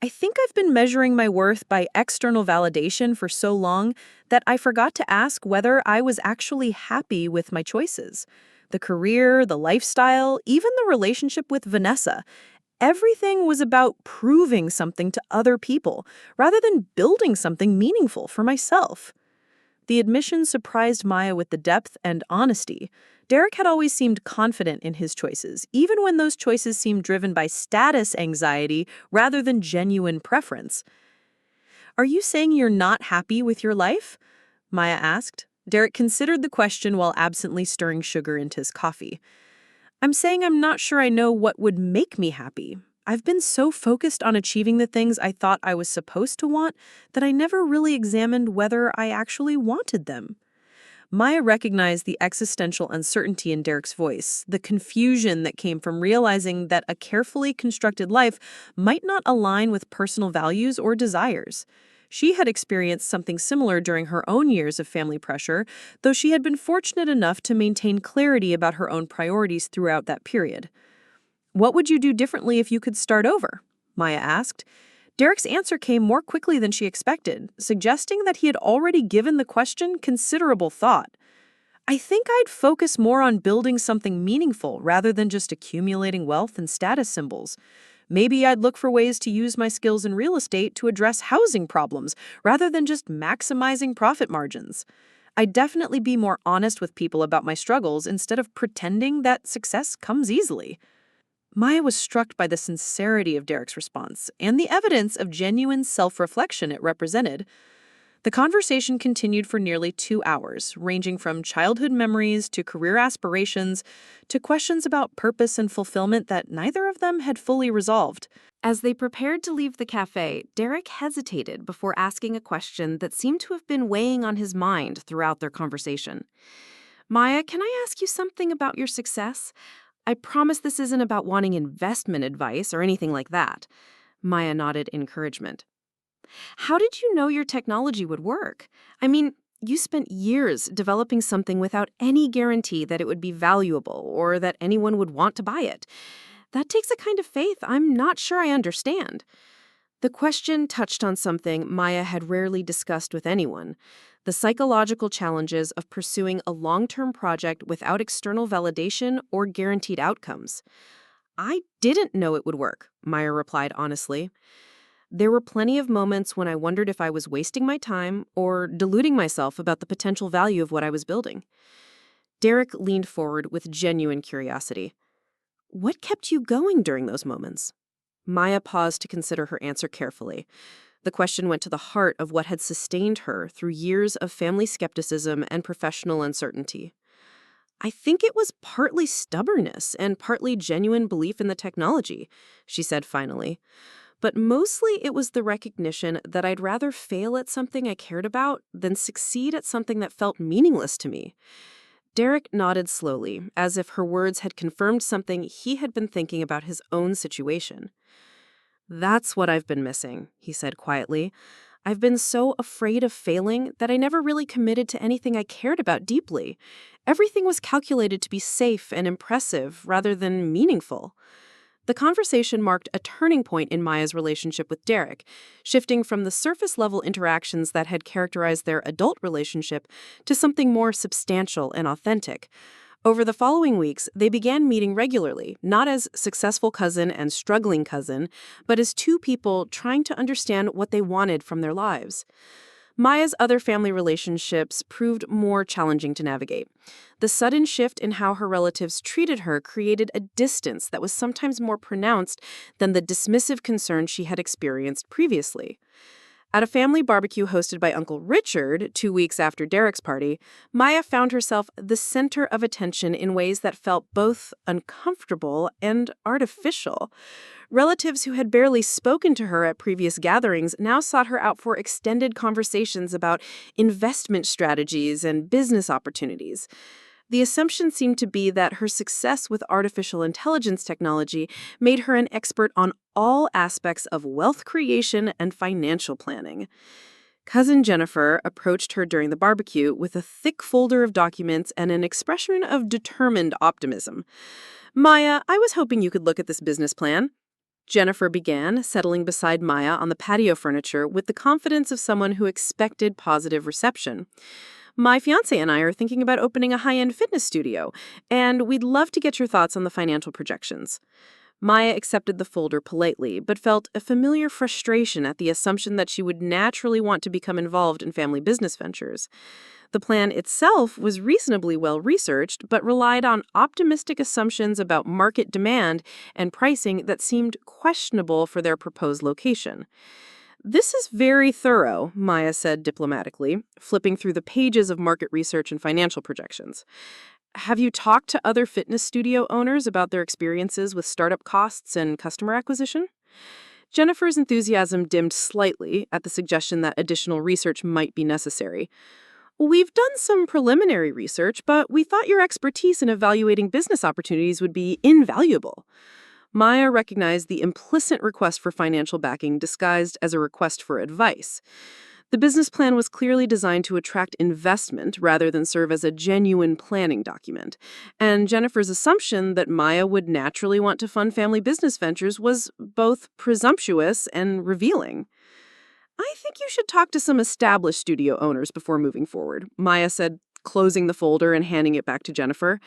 I think I've been measuring my worth by external validation for so long that I forgot to ask whether I was actually happy with my choices. The career, the lifestyle, even the relationship with Vanessa. Everything was about proving something to other people rather than building something meaningful for myself. The admission surprised Maya with the depth and honesty. Derek had always seemed confident in his choices, even when those choices seemed driven by status anxiety rather than genuine preference. Are you saying you're not happy with your life? Maya asked. Derek considered the question while absently stirring sugar into his coffee. I'm saying I'm not sure I know what would make me happy. I've been so focused on achieving the things I thought I was supposed to want that I never really examined whether I actually wanted them. Maya recognized the existential uncertainty in Derek's voice, the confusion that came from realizing that a carefully constructed life might not align with personal values or desires. She had experienced something similar during her own years of family pressure, though she had been fortunate enough to maintain clarity about her own priorities throughout that period. What would you do differently if you could start over? Maya asked. Derek's answer came more quickly than she expected, suggesting that he had already given the question considerable thought. I think I'd focus more on building something meaningful rather than just accumulating wealth and status symbols. Maybe I'd look for ways to use my skills in real estate to address housing problems rather than just maximizing profit margins. I'd definitely be more honest with people about my struggles instead of pretending that success comes easily. Maya was struck by the sincerity of Derek's response and the evidence of genuine self-reflection it represented. The conversation continued for nearly 2 hours, ranging from childhood memories to career aspirations to questions about purpose and fulfillment that neither of them had fully resolved. As they prepared to leave the cafe, Derek hesitated before asking a question that seemed to have been weighing on his mind throughout their conversation. Maya, can I ask you something about your success? I promise this isn't about wanting investment advice or anything like that. Maya nodded encouragement. How did you know your technology would work? I mean, you spent years developing something without any guarantee that it would be valuable or that anyone would want to buy it. That takes a kind of faith I'm not sure I understand. The question touched on something Maya had rarely discussed with anyone: the psychological challenges of pursuing a long-term project without external validation or guaranteed outcomes. I didn't know it would work, Maya replied honestly. There were plenty of moments when I wondered if I was wasting my time or deluding myself about the potential value of what I was building. Derek leaned forward with genuine curiosity. What kept you going during those moments? Maya paused to consider her answer carefully. The question went to the heart of what had sustained her through years of family skepticism and professional uncertainty. I think it was partly stubbornness and partly genuine belief in the technology, she said finally. But mostly it was the recognition that I'd rather fail at something I cared about than succeed at something that felt meaningless to me. Derek nodded slowly, as if her words had confirmed something he had been thinking about his own situation. That's what I've been missing, he said quietly. I've been so afraid of failing that I never really committed to anything I cared about deeply. Everything was calculated to be safe and impressive rather than meaningful. The conversation marked a turning point in Maya's relationship with Derek, shifting from the surface-level interactions that had characterized their adult relationship to something more substantial and authentic. Over the following weeks, they began meeting regularly, not as successful cousin and struggling cousin, but as two people trying to understand what they wanted from their lives. Maya's other family relationships proved more challenging to navigate. The sudden shift in how her relatives treated her created a distance that was sometimes more pronounced than the dismissive concern she had experienced previously. At a family barbecue hosted by Uncle Richard 2 weeks after Derek's party, Maya found herself the center of attention in ways that felt both uncomfortable and artificial. Relatives who had barely spoken to her at previous gatherings now sought her out for extended conversations about investment strategies and business opportunities. The assumption seemed to be that her success with artificial intelligence technology made her an expert on all aspects of wealth creation and financial planning. Cousin Jennifer approached her during the barbecue with a thick folder of documents and an expression of determined optimism. "Maya, I was hoping you could look at this business plan." Jennifer began, settling beside Maya on the patio furniture with the confidence of someone who expected positive reception. My fiance and I are thinking about opening a high-end fitness studio, and we'd love to get your thoughts on the financial projections. Maya accepted the folder politely, but felt a familiar frustration at the assumption that she would naturally want to become involved in family business ventures. The plan itself was reasonably well researched, but relied on optimistic assumptions about market demand and pricing that seemed questionable for their proposed location. This is very thorough, Maya said diplomatically, flipping through the pages of market research and financial projections. Have you talked to other fitness studio owners about their experiences with startup costs and customer acquisition? Jennifer's enthusiasm dimmed slightly at the suggestion that additional research might be necessary. We've done some preliminary research, but we thought your expertise in evaluating business opportunities would be invaluable. Maya recognized the implicit request for financial backing disguised as a request for advice. The business plan was clearly designed to attract investment rather than serve as a genuine planning document, and Jennifer's assumption that Maya would naturally want to fund family business ventures was both presumptuous and revealing. I think you should talk to some established studio owners before moving forward, Maya said, closing the folder and handing it back to Jennifer.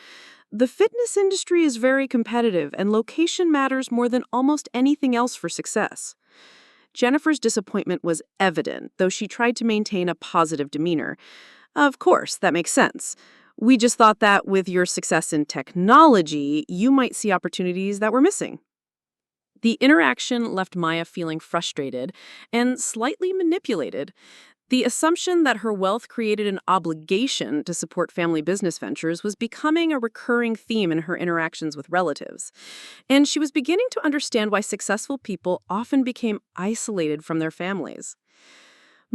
The fitness industry is very competitive, and location matters more than almost anything else for success. Jennifer's disappointment was evident, though she tried to maintain a positive demeanor. Of course, that makes sense. We just thought that with your success in technology, you might see opportunities that were missing. The interaction left Maya feeling frustrated and slightly manipulated. The assumption that her wealth created an obligation to support family business ventures was becoming a recurring theme in her interactions with relatives. And she was beginning to understand why successful people often became isolated from their families.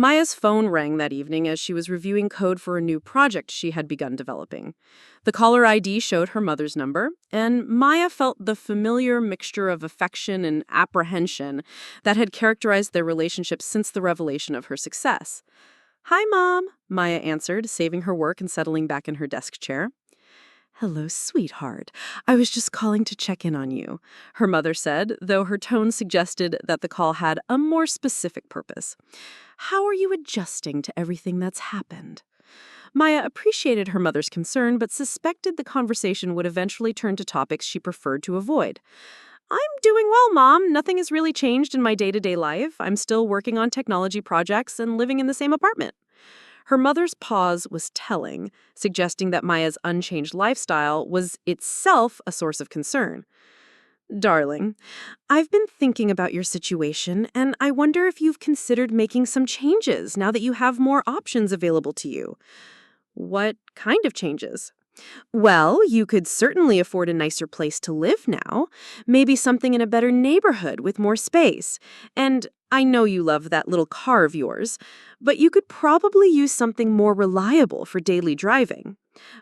Maya's phone rang that evening as she was reviewing code for a new project she had begun developing. The caller ID showed her mother's number, and Maya felt the familiar mixture of affection and apprehension that had characterized their relationship since the revelation of her success. "Hi, Mom," Maya answered, saving her work and settling back in her desk chair. "Hello, sweetheart. I was just calling to check in on you," her mother said, though her tone suggested that the call had a more specific purpose. "How are you adjusting to everything that's happened?" Maya appreciated her mother's concern, but suspected the conversation would eventually turn to topics she preferred to avoid. "I'm doing well, Mom. Nothing has really changed in my day-to-day life. I'm still working on technology projects and living in the same apartment." Her mother's pause was telling, suggesting that Maya's unchanged lifestyle was itself a source of concern. "Darling, I've been thinking about your situation, and I wonder if you've considered making some changes now that you have more options available to you." "What kind of changes?" "Well, you could certainly afford a nicer place to live now. Maybe something in a better neighborhood with more space. And I know you love that little car of yours, but you could probably use something more reliable for daily driving."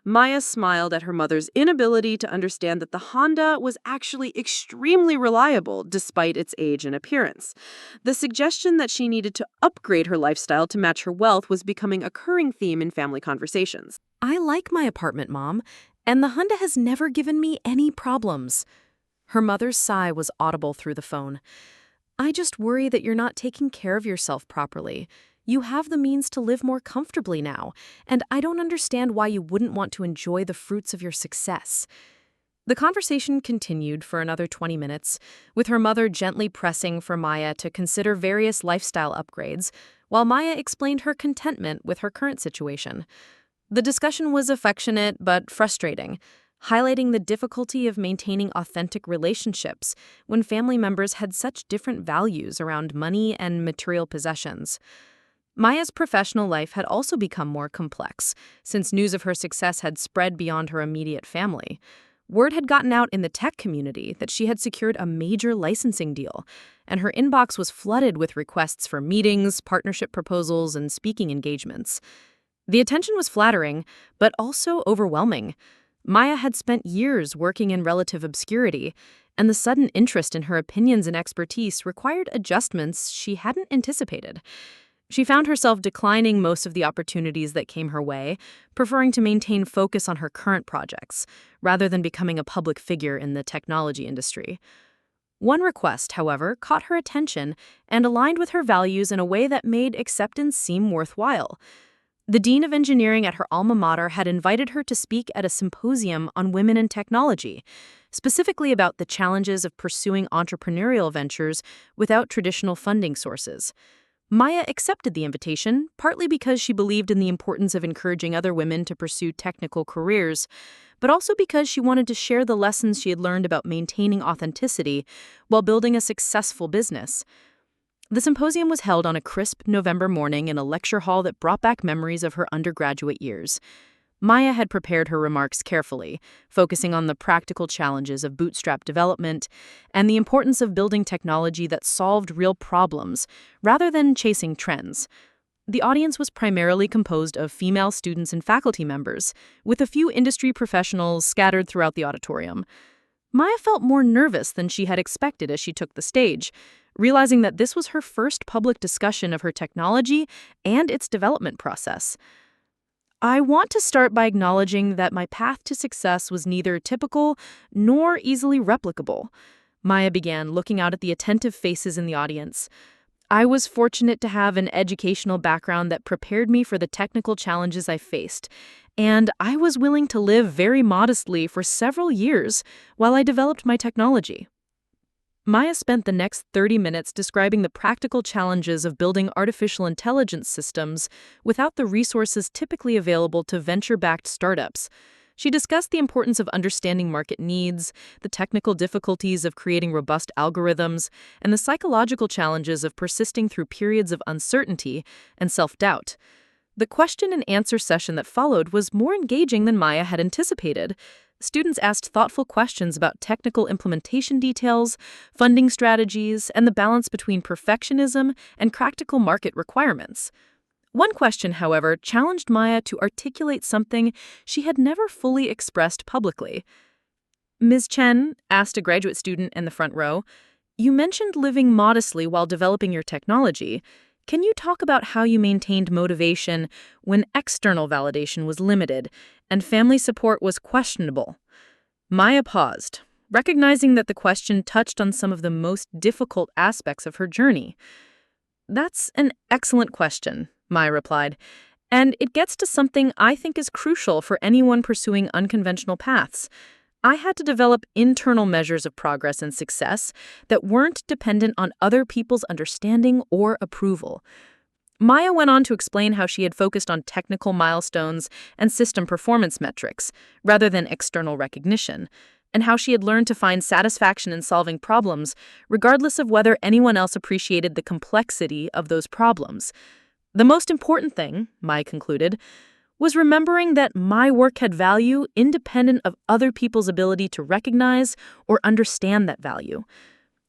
Maya smiled at her mother's inability to understand that the Honda was actually extremely reliable despite its age and appearance. The suggestion that she needed to upgrade her lifestyle to match her wealth was becoming a recurring theme in family conversations. I like my apartment, Mom, and the Honda has never given me any problems. Her mother's sigh was audible through the phone. I just worry that you're not taking care of yourself properly. You have the means to live more comfortably now, and I don't understand why you wouldn't want to enjoy the fruits of your success. The conversation continued for another 20 minutes, with her mother gently pressing for Maya to consider various lifestyle upgrades, while Maya explained her contentment with her current situation. The discussion was affectionate but frustrating, highlighting the difficulty of maintaining authentic relationships when family members had such different values around money and material possessions. Maya's professional life had also become more complex, since news of her success had spread beyond her immediate family. Word had gotten out in the tech community that she had secured a major licensing deal, and her inbox was flooded with requests for meetings, partnership proposals, and speaking engagements. The attention was flattering, but also overwhelming. Maya had spent years working in relative obscurity, and the sudden interest in her opinions and expertise required adjustments she hadn't anticipated. She found herself declining most of the opportunities that came her way, preferring to maintain focus on her current projects, rather than becoming a public figure in the technology industry. One request, however, caught her attention and aligned with her values in a way that made acceptance seem worthwhile. The dean of engineering at her alma mater had invited her to speak at a symposium on women in technology, specifically about the challenges of pursuing entrepreneurial ventures without traditional funding sources. Maya accepted the invitation, partly because she believed in the importance of encouraging other women to pursue technical careers, but also because she wanted to share the lessons she had learned about maintaining authenticity while building a successful business. The symposium was held on a crisp November morning in a lecture hall that brought back memories of her undergraduate years. Maya had prepared her remarks carefully, focusing on the practical challenges of bootstrap development and the importance of building technology that solved real problems, rather than chasing trends. The audience was primarily composed of female students and faculty members, with a few industry professionals scattered throughout the auditorium. Maya felt more nervous than she had expected as she took the stage, realizing that this was her first public discussion of her technology and its development process. I want to start by acknowledging that my path to success was neither typical nor easily replicable. Maya began, looking out at the attentive faces in the audience. I was fortunate to have an educational background that prepared me for the technical challenges I faced, and I was willing to live very modestly for several years while I developed my technology. Maya spent the next 30 minutes describing the practical challenges of building artificial intelligence systems without the resources typically available to venture-backed startups. She discussed the importance of understanding market needs, the technical difficulties of creating robust algorithms, and the psychological challenges of persisting through periods of uncertainty and self-doubt. The question and answer session that followed was more engaging than Maya had anticipated. Students asked thoughtful questions about technical implementation details, funding strategies, and the balance between perfectionism and practical market requirements. One question, however, challenged Maya to articulate something she had never fully expressed publicly. Ms. Chen, asked a graduate student in the front row, you mentioned living modestly while developing your technology. Can you talk about how you maintained motivation when external validation was limited and family support was questionable? Maya paused, recognizing that the question touched on some of the most difficult aspects of her journey. That's an excellent question, Maya replied, and it gets to something I think is crucial for anyone pursuing unconventional paths. I had to develop internal measures of progress and success that weren't dependent on other people's understanding or approval. Maya went on to explain how she had focused on technical milestones and system performance metrics, rather than external recognition, and how she had learned to find satisfaction in solving problems, regardless of whether anyone else appreciated the complexity of those problems. The most important thing, Maya concluded, was remembering that my work had value independent of other people's ability to recognize or understand that value.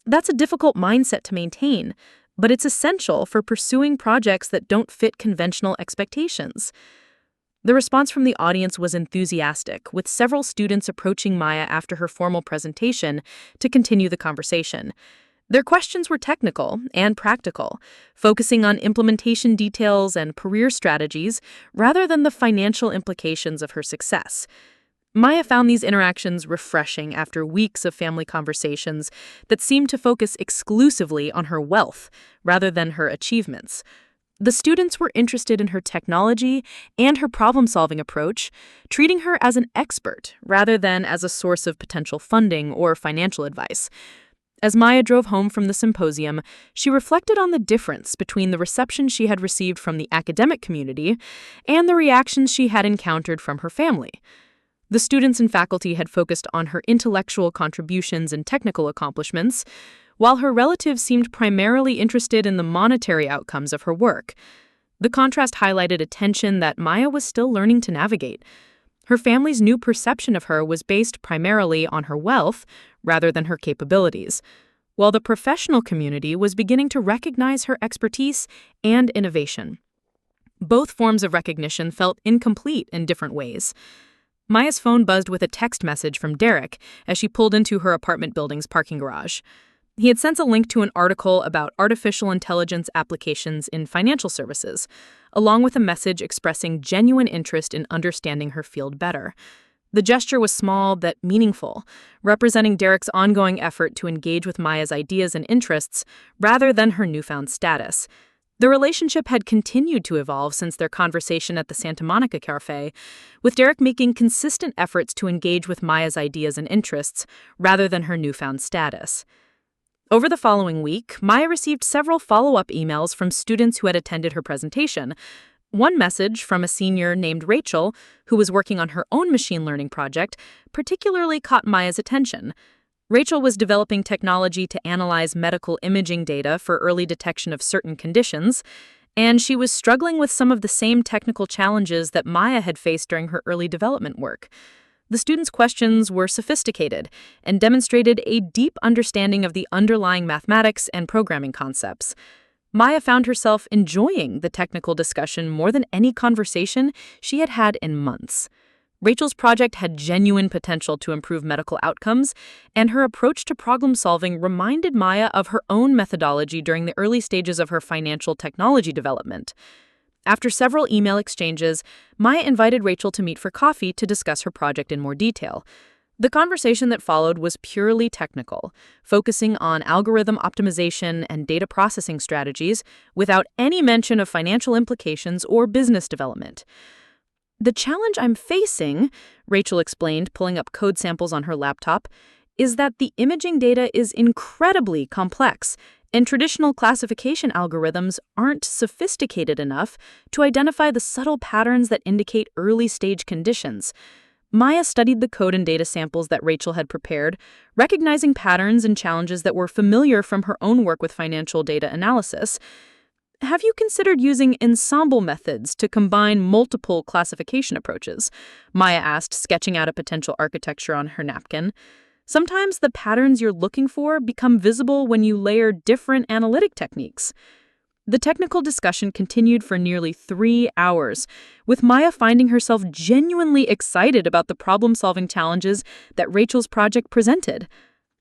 That's a difficult mindset to maintain, but it's essential for pursuing projects that don't fit conventional expectations. The response from the audience was enthusiastic, with several students approaching Maya after her formal presentation to continue the conversation. Their questions were technical and practical, focusing on implementation details and career strategies rather than the financial implications of her success. Maya found these interactions refreshing after weeks of family conversations that seemed to focus exclusively on her wealth rather than her achievements. The students were interested in her technology and her problem-solving approach, treating her as an expert rather than as a source of potential funding or financial advice. As Maya drove home from the symposium, she reflected on the difference between the reception she had received from the academic community and the reactions she had encountered from her family. The students and faculty had focused on her intellectual contributions and technical accomplishments, while her relatives seemed primarily interested in the monetary outcomes of her work. The contrast highlighted a tension that Maya was still learning to navigate. Her family's new perception of her was based primarily on her wealth rather than her capabilities, while the professional community was beginning to recognize her expertise and innovation. Both forms of recognition felt incomplete in different ways. Maya's phone buzzed with a text message from Derek as she pulled into her apartment building's parking garage. He had sent a link to an article about artificial intelligence applications in financial services, along with a message expressing genuine interest in understanding her field better. The gesture was small but meaningful, representing Derek's ongoing effort to engage with Maya's ideas and interests rather than her newfound status. The relationship had continued to evolve since their conversation at the Santa Monica Cafe, with Derek making consistent efforts to engage with Maya's ideas and interests rather than her newfound status. Over the following week, Maya received several follow-up emails from students who had attended her presentation. One message from a senior named Rachel, who was working on her own machine learning project, particularly caught Maya's attention. Rachel was developing technology to analyze medical imaging data for early detection of certain conditions, and she was struggling with some of the same technical challenges that Maya had faced during her early development work. The students' questions were sophisticated and demonstrated a deep understanding of the underlying mathematics and programming concepts. Maya found herself enjoying the technical discussion more than any conversation she had had in months. Rachel's project had genuine potential to improve medical outcomes, and her approach to problem-solving reminded Maya of her own methodology during the early stages of her financial technology development. After several email exchanges, Maya invited Rachel to meet for coffee to discuss her project in more detail. The conversation that followed was purely technical, focusing on algorithm optimization and data processing strategies without any mention of financial implications or business development. "The challenge I'm facing," Rachel explained, pulling up code samples on her laptop, "is that the imaging data is incredibly complex, and traditional classification algorithms aren't sophisticated enough to identify the subtle patterns that indicate early-stage conditions." Maya studied the code and data samples that Rachel had prepared, recognizing patterns and challenges that were familiar from her own work with financial data analysis. "Have you considered using ensemble methods to combine multiple classification approaches?" Maya asked, sketching out a potential architecture on her napkin. "Sometimes the patterns you're looking for become visible when you layer different analytic techniques." The technical discussion continued for nearly 3 hours, with Maya finding herself genuinely excited about the problem-solving challenges that Rachel's project presented.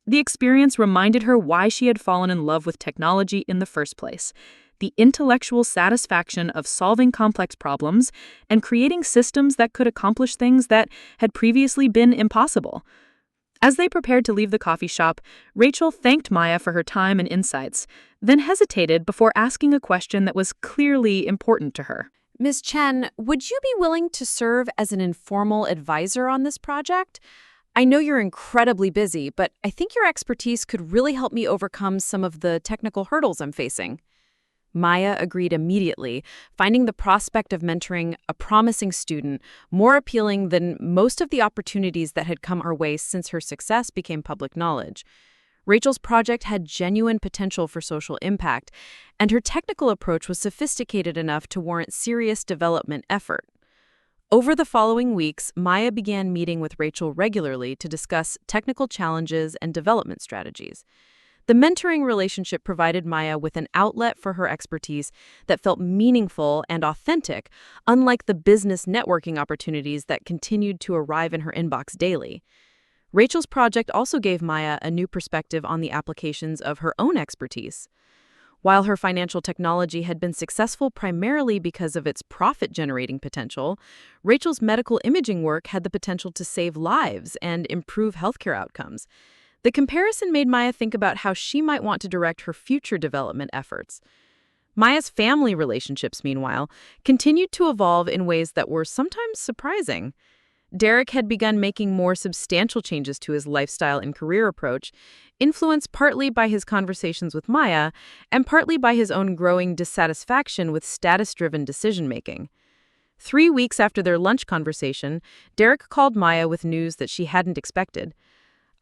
The experience reminded her why she had fallen in love with technology in the first place: the intellectual satisfaction of solving complex problems and creating systems that could accomplish things that had previously been impossible. As they prepared to leave the coffee shop, Rachel thanked Maya for her time and insights, then hesitated before asking a question that was clearly important to her. Ms. Chen, would you be willing to serve as an informal advisor on this project? I know you're incredibly busy, but I think your expertise could really help me overcome some of the technical hurdles I'm facing. Maya agreed immediately, finding the prospect of mentoring a promising student more appealing than most of the opportunities that had come her way since her success became public knowledge. Rachel's project had genuine potential for social impact, and her technical approach was sophisticated enough to warrant serious development effort. Over the following weeks, Maya began meeting with Rachel regularly to discuss technical challenges and development strategies. The mentoring relationship provided Maya with an outlet for her expertise that felt meaningful and authentic, unlike the business networking opportunities that continued to arrive in her inbox daily. Rachel's project also gave Maya a new perspective on the applications of her own expertise. While her financial technology had been successful primarily because of its profit-generating potential, Rachel's medical imaging work had the potential to save lives and improve healthcare outcomes. The comparison made Maya think about how she might want to direct her future development efforts. Maya's family relationships, meanwhile, continued to evolve in ways that were sometimes surprising. Derek had begun making more substantial changes to his lifestyle and career approach, influenced partly by his conversations with Maya and partly by his own growing dissatisfaction with status-driven decision-making. 3 weeks after their lunch conversation, Derek called Maya with news that she hadn't expected.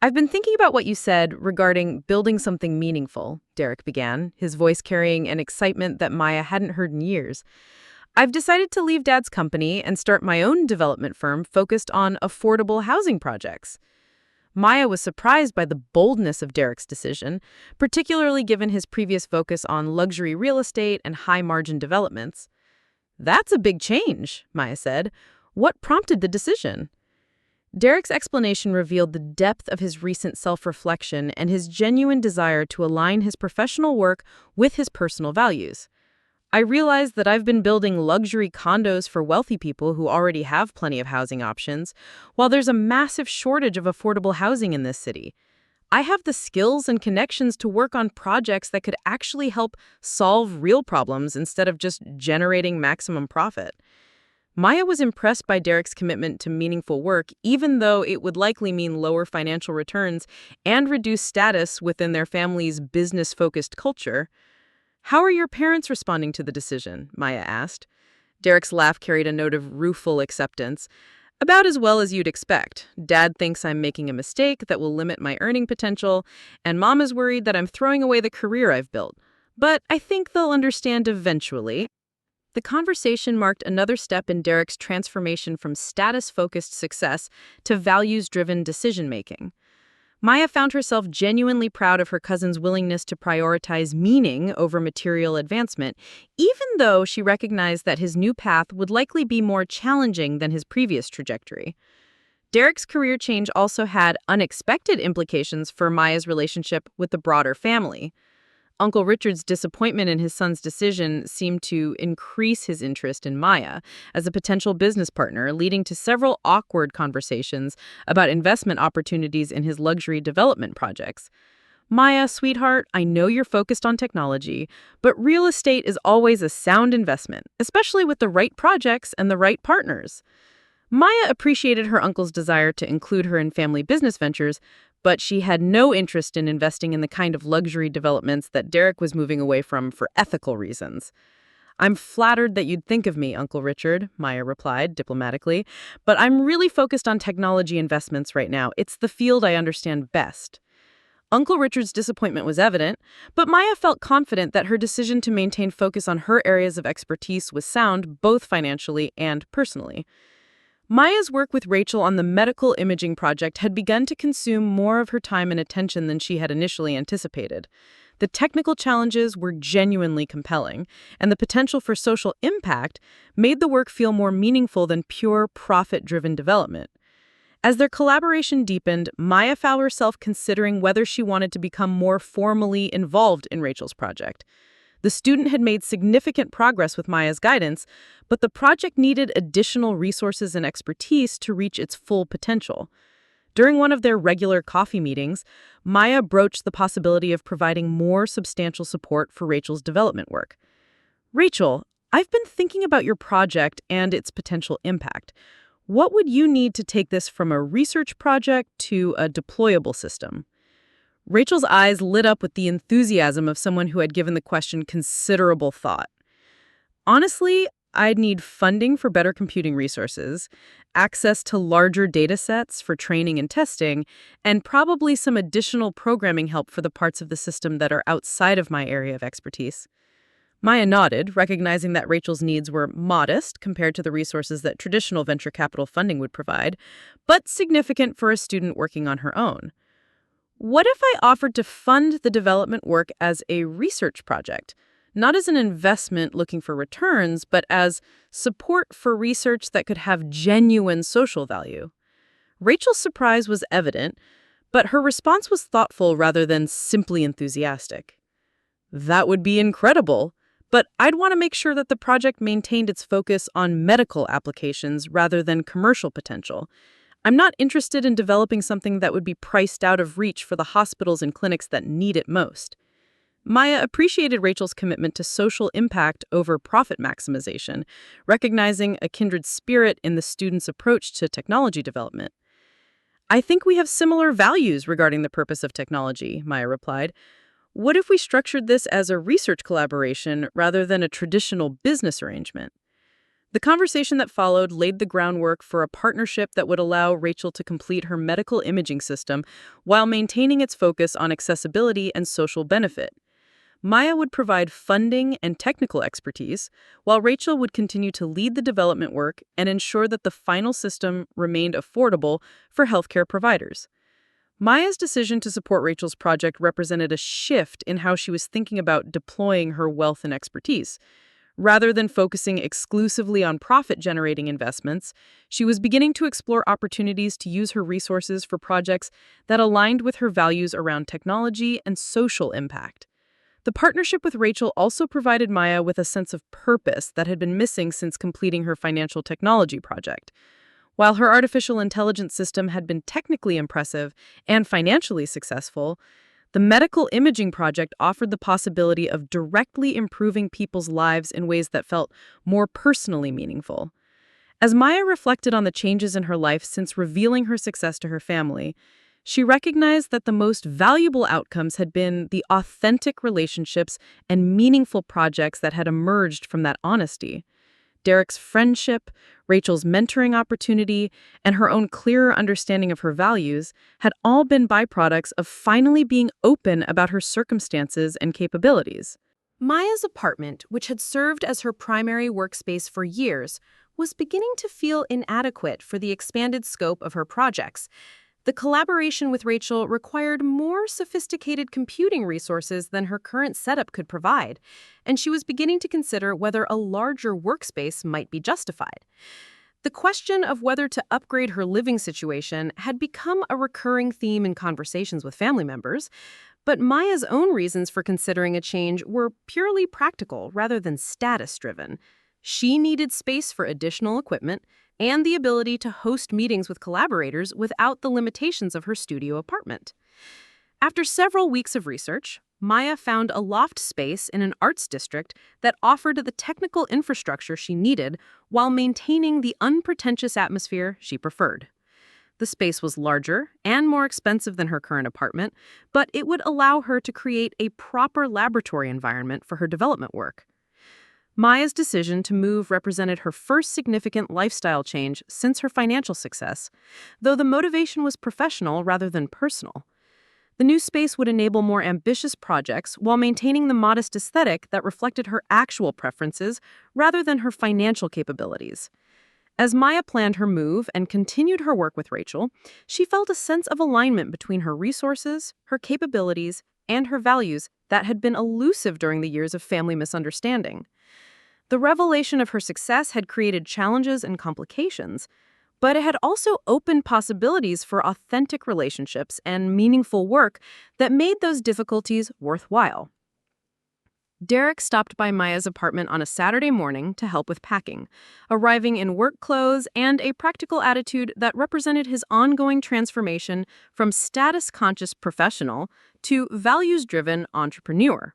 "I've been thinking about what you said regarding building something meaningful," Derek began, his voice carrying an excitement that Maya hadn't heard in years. "I've decided to leave Dad's company and start my own development firm focused on affordable housing projects." Maya was surprised by the boldness of Derek's decision, particularly given his previous focus on luxury real estate and high-margin developments. "That's a big change," Maya said. "What prompted the decision?" Derek's explanation revealed the depth of his recent self-reflection and his genuine desire to align his professional work with his personal values. I realized that I've been building luxury condos for wealthy people who already have plenty of housing options, while there's a massive shortage of affordable housing in this city. I have the skills and connections to work on projects that could actually help solve real problems instead of just generating maximum profit. Maya was impressed by Derek's commitment to meaningful work, even though it would likely mean lower financial returns and reduced status within their family's business-focused culture. "How are your parents responding to the decision?" Maya asked. Derek's laugh carried a note of rueful acceptance. "About as well as you'd expect. Dad thinks I'm making a mistake that will limit my earning potential, and Mom is worried that I'm throwing away the career I've built. But I think they'll understand eventually." The conversation marked another step in Derek's transformation from status-focused success to values-driven decision-making. Maya found herself genuinely proud of her cousin's willingness to prioritize meaning over material advancement, even though she recognized that his new path would likely be more challenging than his previous trajectory. Derek's career change also had unexpected implications for Maya's relationship with the broader family. Uncle Richard's disappointment in his son's decision seemed to increase his interest in Maya as a potential business partner, leading to several awkward conversations about investment opportunities in his luxury development projects. "Maya, sweetheart, I know you're focused on technology, but real estate is always a sound investment, especially with the right projects and the right partners." Maya appreciated her uncle's desire to include her in family business ventures, but she had no interest in investing in the kind of luxury developments that Derek was moving away from for ethical reasons. "I'm flattered that you'd think of me, Uncle Richard," Maya replied diplomatically, "but I'm really focused on technology investments right now. It's the field I understand best." Uncle Richard's disappointment was evident, but Maya felt confident that her decision to maintain focus on her areas of expertise was sound both financially and personally. Maya's work with Rachel on the medical imaging project had begun to consume more of her time and attention than she had initially anticipated. The technical challenges were genuinely compelling, and the potential for social impact made the work feel more meaningful than pure profit-driven development. As their collaboration deepened, Maya found herself considering whether she wanted to become more formally involved in Rachel's project. The student had made significant progress with Maya's guidance, but the project needed additional resources and expertise to reach its full potential. During one of their regular coffee meetings, Maya broached the possibility of providing more substantial support for Rachel's development work. "Rachel, I've been thinking about your project and its potential impact. What would you need to take this from a research project to a deployable system?" Rachel's eyes lit up with the enthusiasm of someone who had given the question considerable thought. "Honestly, I'd need funding for better computing resources, access to larger data sets for training and testing, and probably some additional programming help for the parts of the system that are outside of my area of expertise." Maya nodded, recognizing that Rachel's needs were modest compared to the resources that traditional venture capital funding would provide, but significant for a student working on her own. "What if I offered to fund the development work as a research project? Not as an investment looking for returns, but as support for research that could have genuine social value?" Rachel's surprise was evident, but her response was thoughtful rather than simply enthusiastic. "That would be incredible, but I'd want to make sure that the project maintained its focus on medical applications rather than commercial potential. I'm not interested in developing something that would be priced out of reach for the hospitals and clinics that need it most." Maya appreciated Rachel's commitment to social impact over profit maximization, recognizing a kindred spirit in the student's approach to technology development. "I think we have similar values regarding the purpose of technology," Maya replied. "What if we structured this as a research collaboration rather than a traditional business arrangement?" The conversation that followed laid the groundwork for a partnership that would allow Rachel to complete her medical imaging system while maintaining its focus on accessibility and social benefit. Maya would provide funding and technical expertise, while Rachel would continue to lead the development work and ensure that the final system remained affordable for healthcare providers. Maya's decision to support Rachel's project represented a shift in how she was thinking about deploying her wealth and expertise. Rather than focusing exclusively on profit-generating investments, she was beginning to explore opportunities to use her resources for projects that aligned with her values around technology and social impact. The partnership with Rachel also provided Maya with a sense of purpose that had been missing since completing her financial technology project. While her artificial intelligence system had been technically impressive and financially successful, the medical imaging project offered the possibility of directly improving people's lives in ways that felt more personally meaningful. As Maya reflected on the changes in her life since revealing her success to her family, she recognized that the most valuable outcomes had been the authentic relationships and meaningful projects that had emerged from that honesty. Derek's friendship, Rachel's mentoring opportunity, and her own clearer understanding of her values had all been byproducts of finally being open about her circumstances and capabilities. Maya's apartment, which had served as her primary workspace for years, was beginning to feel inadequate for the expanded scope of her projects. The collaboration with Rachel required more sophisticated computing resources than her current setup could provide, and she was beginning to consider whether a larger workspace might be justified. The question of whether to upgrade her living situation had become a recurring theme in conversations with family members, but Maya's own reasons for considering a change were purely practical rather than status-driven. She needed space for additional equipment and the ability to host meetings with collaborators without the limitations of her studio apartment. After several weeks of research, Maya found a loft space in an arts district that offered the technical infrastructure she needed while maintaining the unpretentious atmosphere she preferred. The space was larger and more expensive than her current apartment, but it would allow her to create a proper laboratory environment for her development work. Maya's decision to move represented her first significant lifestyle change since her financial success, though the motivation was professional rather than personal. The new space would enable more ambitious projects while maintaining the modest aesthetic that reflected her actual preferences rather than her financial capabilities. As Maya planned her move and continued her work with Rachel, she felt a sense of alignment between her resources, her capabilities, and her values that had been elusive during the years of family misunderstanding. The revelation of her success had created challenges and complications, but it had also opened possibilities for authentic relationships and meaningful work that made those difficulties worthwhile. Derek stopped by Maya's apartment on a Saturday morning to help with packing, arriving in work clothes and a practical attitude that represented his ongoing transformation from status-conscious professional to values-driven entrepreneur.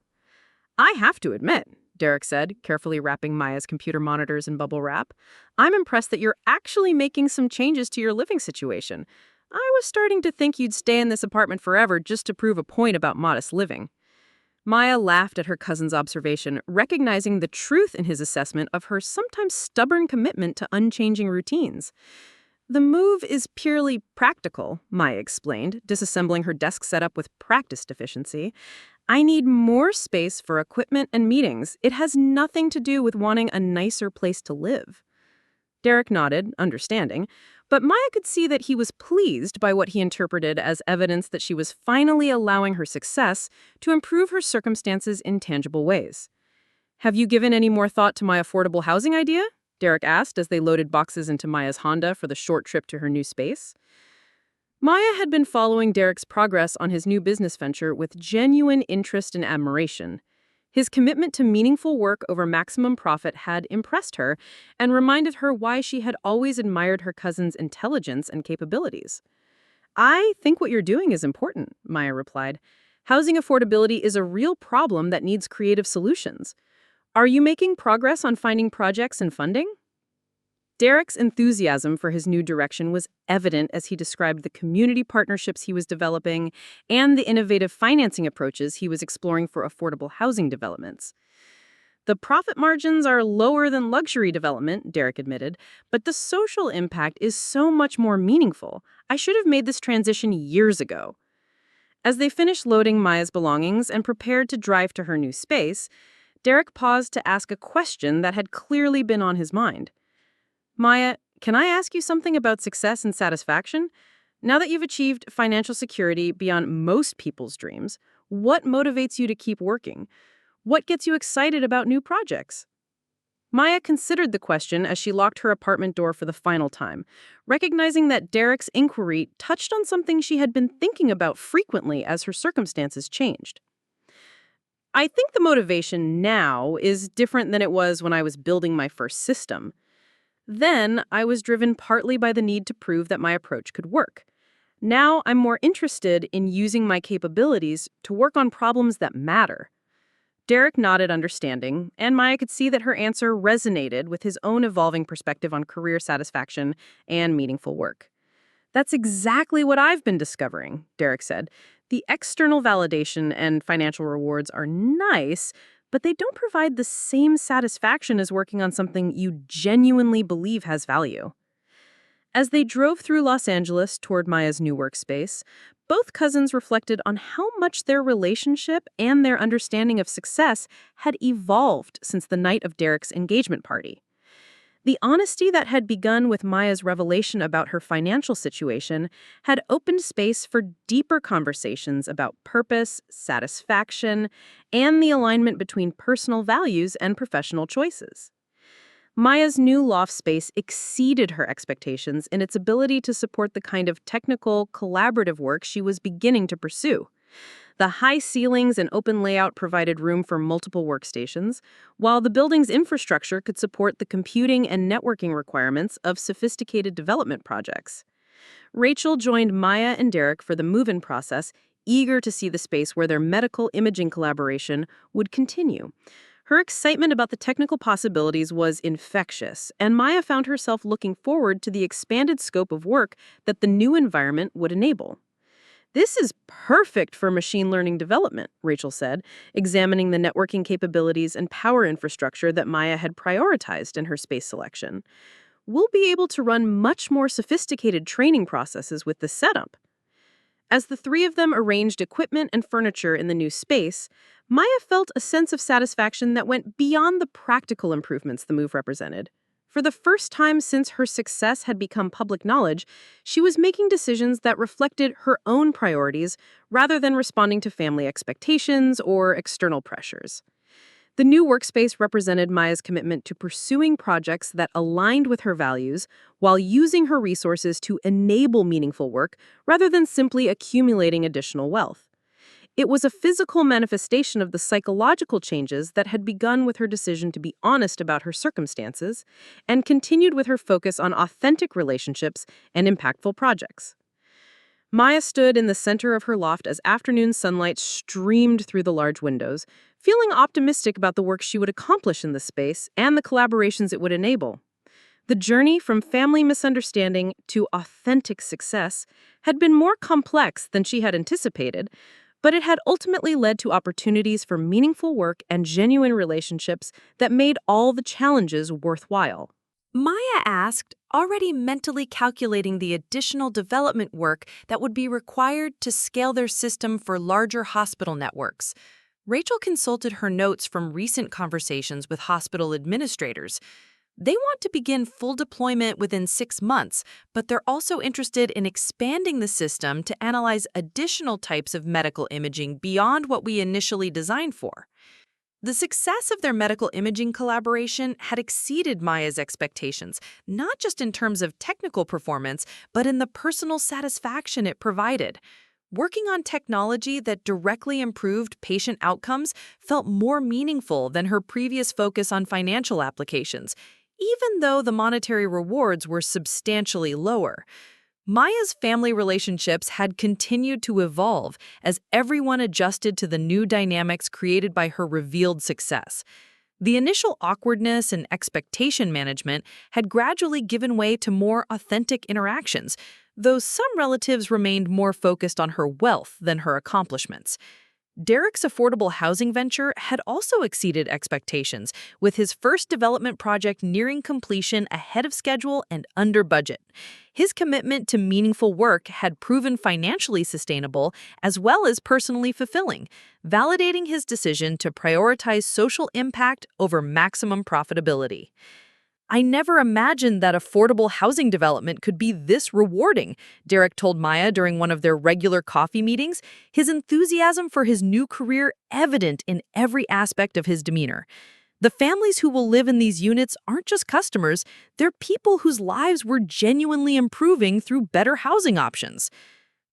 "I have to admit," Derek said, carefully wrapping Maya's computer monitors in bubble wrap, "I'm impressed that you're actually making some changes to your living situation. I was starting to think you'd stay in this apartment forever just to prove a point about modest living." Maya laughed at her cousin's observation, recognizing the truth in his assessment of her sometimes stubborn commitment to unchanging routines. "The move is purely practical," Maya explained, disassembling her desk setup with practice deficiency. "I need more space for equipment and meetings. It has nothing to do with wanting a nicer place to live." Derek nodded, understanding, but Maya could see that he was pleased by what he interpreted as evidence that she was finally allowing her success to improve her circumstances in tangible ways. "Have you given any more thought to my affordable housing idea?" Derek asked as they loaded boxes into Maya's Honda for the short trip to her new space. Maya had been following Derek's progress on his new business venture with genuine interest and admiration. His commitment to meaningful work over maximum profit had impressed her and reminded her why she had always admired her cousin's intelligence and capabilities. "I think what you're doing is important," Maya replied. "Housing affordability is a real problem that needs creative solutions. Are you making progress on finding projects and funding?" Derek's enthusiasm for his new direction was evident as he described the community partnerships he was developing and the innovative financing approaches he was exploring for affordable housing developments. "The profit margins are lower than luxury development," Derek admitted, "but the social impact is so much more meaningful. I should have made this transition years ago." As they finished loading Maya's belongings and prepared to drive to her new space, Derek paused to ask a question that had clearly been on his mind. "Maya, can I ask you something about success and satisfaction? Now that you've achieved financial security beyond most people's dreams, what motivates you to keep working? What gets you excited about new projects?" Maya considered the question as she locked her apartment door for the final time, recognizing that Derek's inquiry touched on something she had been thinking about frequently as her circumstances changed. I think the motivation now is different than it was when I was building my first system. Then, I was driven partly by the need to prove that my approach could work. Now, I'm more interested in using my capabilities to work on problems that matter. Derek nodded understanding, and Maya could see that her answer resonated with his own evolving perspective on career satisfaction and meaningful work. That's exactly what I've been discovering, Derek said. The external validation and financial rewards are nice, but they don't provide the same satisfaction as working on something you genuinely believe has value. As they drove through Los Angeles toward Maya's new workspace, both cousins reflected on how much their relationship and their understanding of success had evolved since the night of Derek's engagement party. The honesty that had begun with Maya's revelation about her financial situation had opened space for deeper conversations about purpose, satisfaction, and the alignment between personal values and professional choices. Maya's new loft space exceeded her expectations in its ability to support the kind of technical, collaborative work she was beginning to pursue. The high ceilings and open layout provided room for multiple workstations, while the building's infrastructure could support the computing and networking requirements of sophisticated development projects. Rachel joined Maya and Derek for the move-in process, eager to see the space where their medical imaging collaboration would continue. Her excitement about the technical possibilities was infectious, and Maya found herself looking forward to the expanded scope of work that the new environment would enable. This is perfect for machine learning development, Rachel said, examining the networking capabilities and power infrastructure that Maya had prioritized in her space selection. We'll be able to run much more sophisticated training processes with this setup. As the three of them arranged equipment and furniture in the new space, Maya felt a sense of satisfaction that went beyond the practical improvements the move represented. For the first time since her success had become public knowledge, she was making decisions that reflected her own priorities rather than responding to family expectations or external pressures. The new workspace represented Maya's commitment to pursuing projects that aligned with her values while using her resources to enable meaningful work rather than simply accumulating additional wealth. It was a physical manifestation of the psychological changes that had begun with her decision to be honest about her circumstances and continued with her focus on authentic relationships and impactful projects. Maya stood in the center of her loft as afternoon sunlight streamed through the large windows, feeling optimistic about the work she would accomplish in the space and the collaborations it would enable. The journey from family misunderstanding to authentic success had been more complex than she had anticipated, but it had ultimately led to opportunities for meaningful work and genuine relationships that made all the challenges worthwhile. Maya asked, already mentally calculating the additional development work that would be required to scale their system for larger hospital networks. Rachel consulted her notes from recent conversations with hospital administrators. They want to begin full deployment within 6 months, but they're also interested in expanding the system to analyze additional types of medical imaging beyond what we initially designed for. The success of their medical imaging collaboration had exceeded Maya's expectations, not just in terms of technical performance, but in the personal satisfaction it provided. Working on technology that directly improved patient outcomes felt more meaningful than her previous focus on financial applications, even though the monetary rewards were substantially lower. Maya's family relationships had continued to evolve as everyone adjusted to the new dynamics created by her revealed success. The initial awkwardness and expectation management had gradually given way to more authentic interactions, though some relatives remained more focused on her wealth than her accomplishments. Derek's affordable housing venture had also exceeded expectations, with his first development project nearing completion ahead of schedule and under budget. His commitment to meaningful work had proven financially sustainable as well as personally fulfilling, validating his decision to prioritize social impact over maximum profitability. "I never imagined that affordable housing development could be this rewarding," Derek told Maya during one of their regular coffee meetings, his enthusiasm for his new career evident in every aspect of his demeanor. "The families who will live in these units aren't just customers, they're people whose lives we're genuinely improving through better housing options."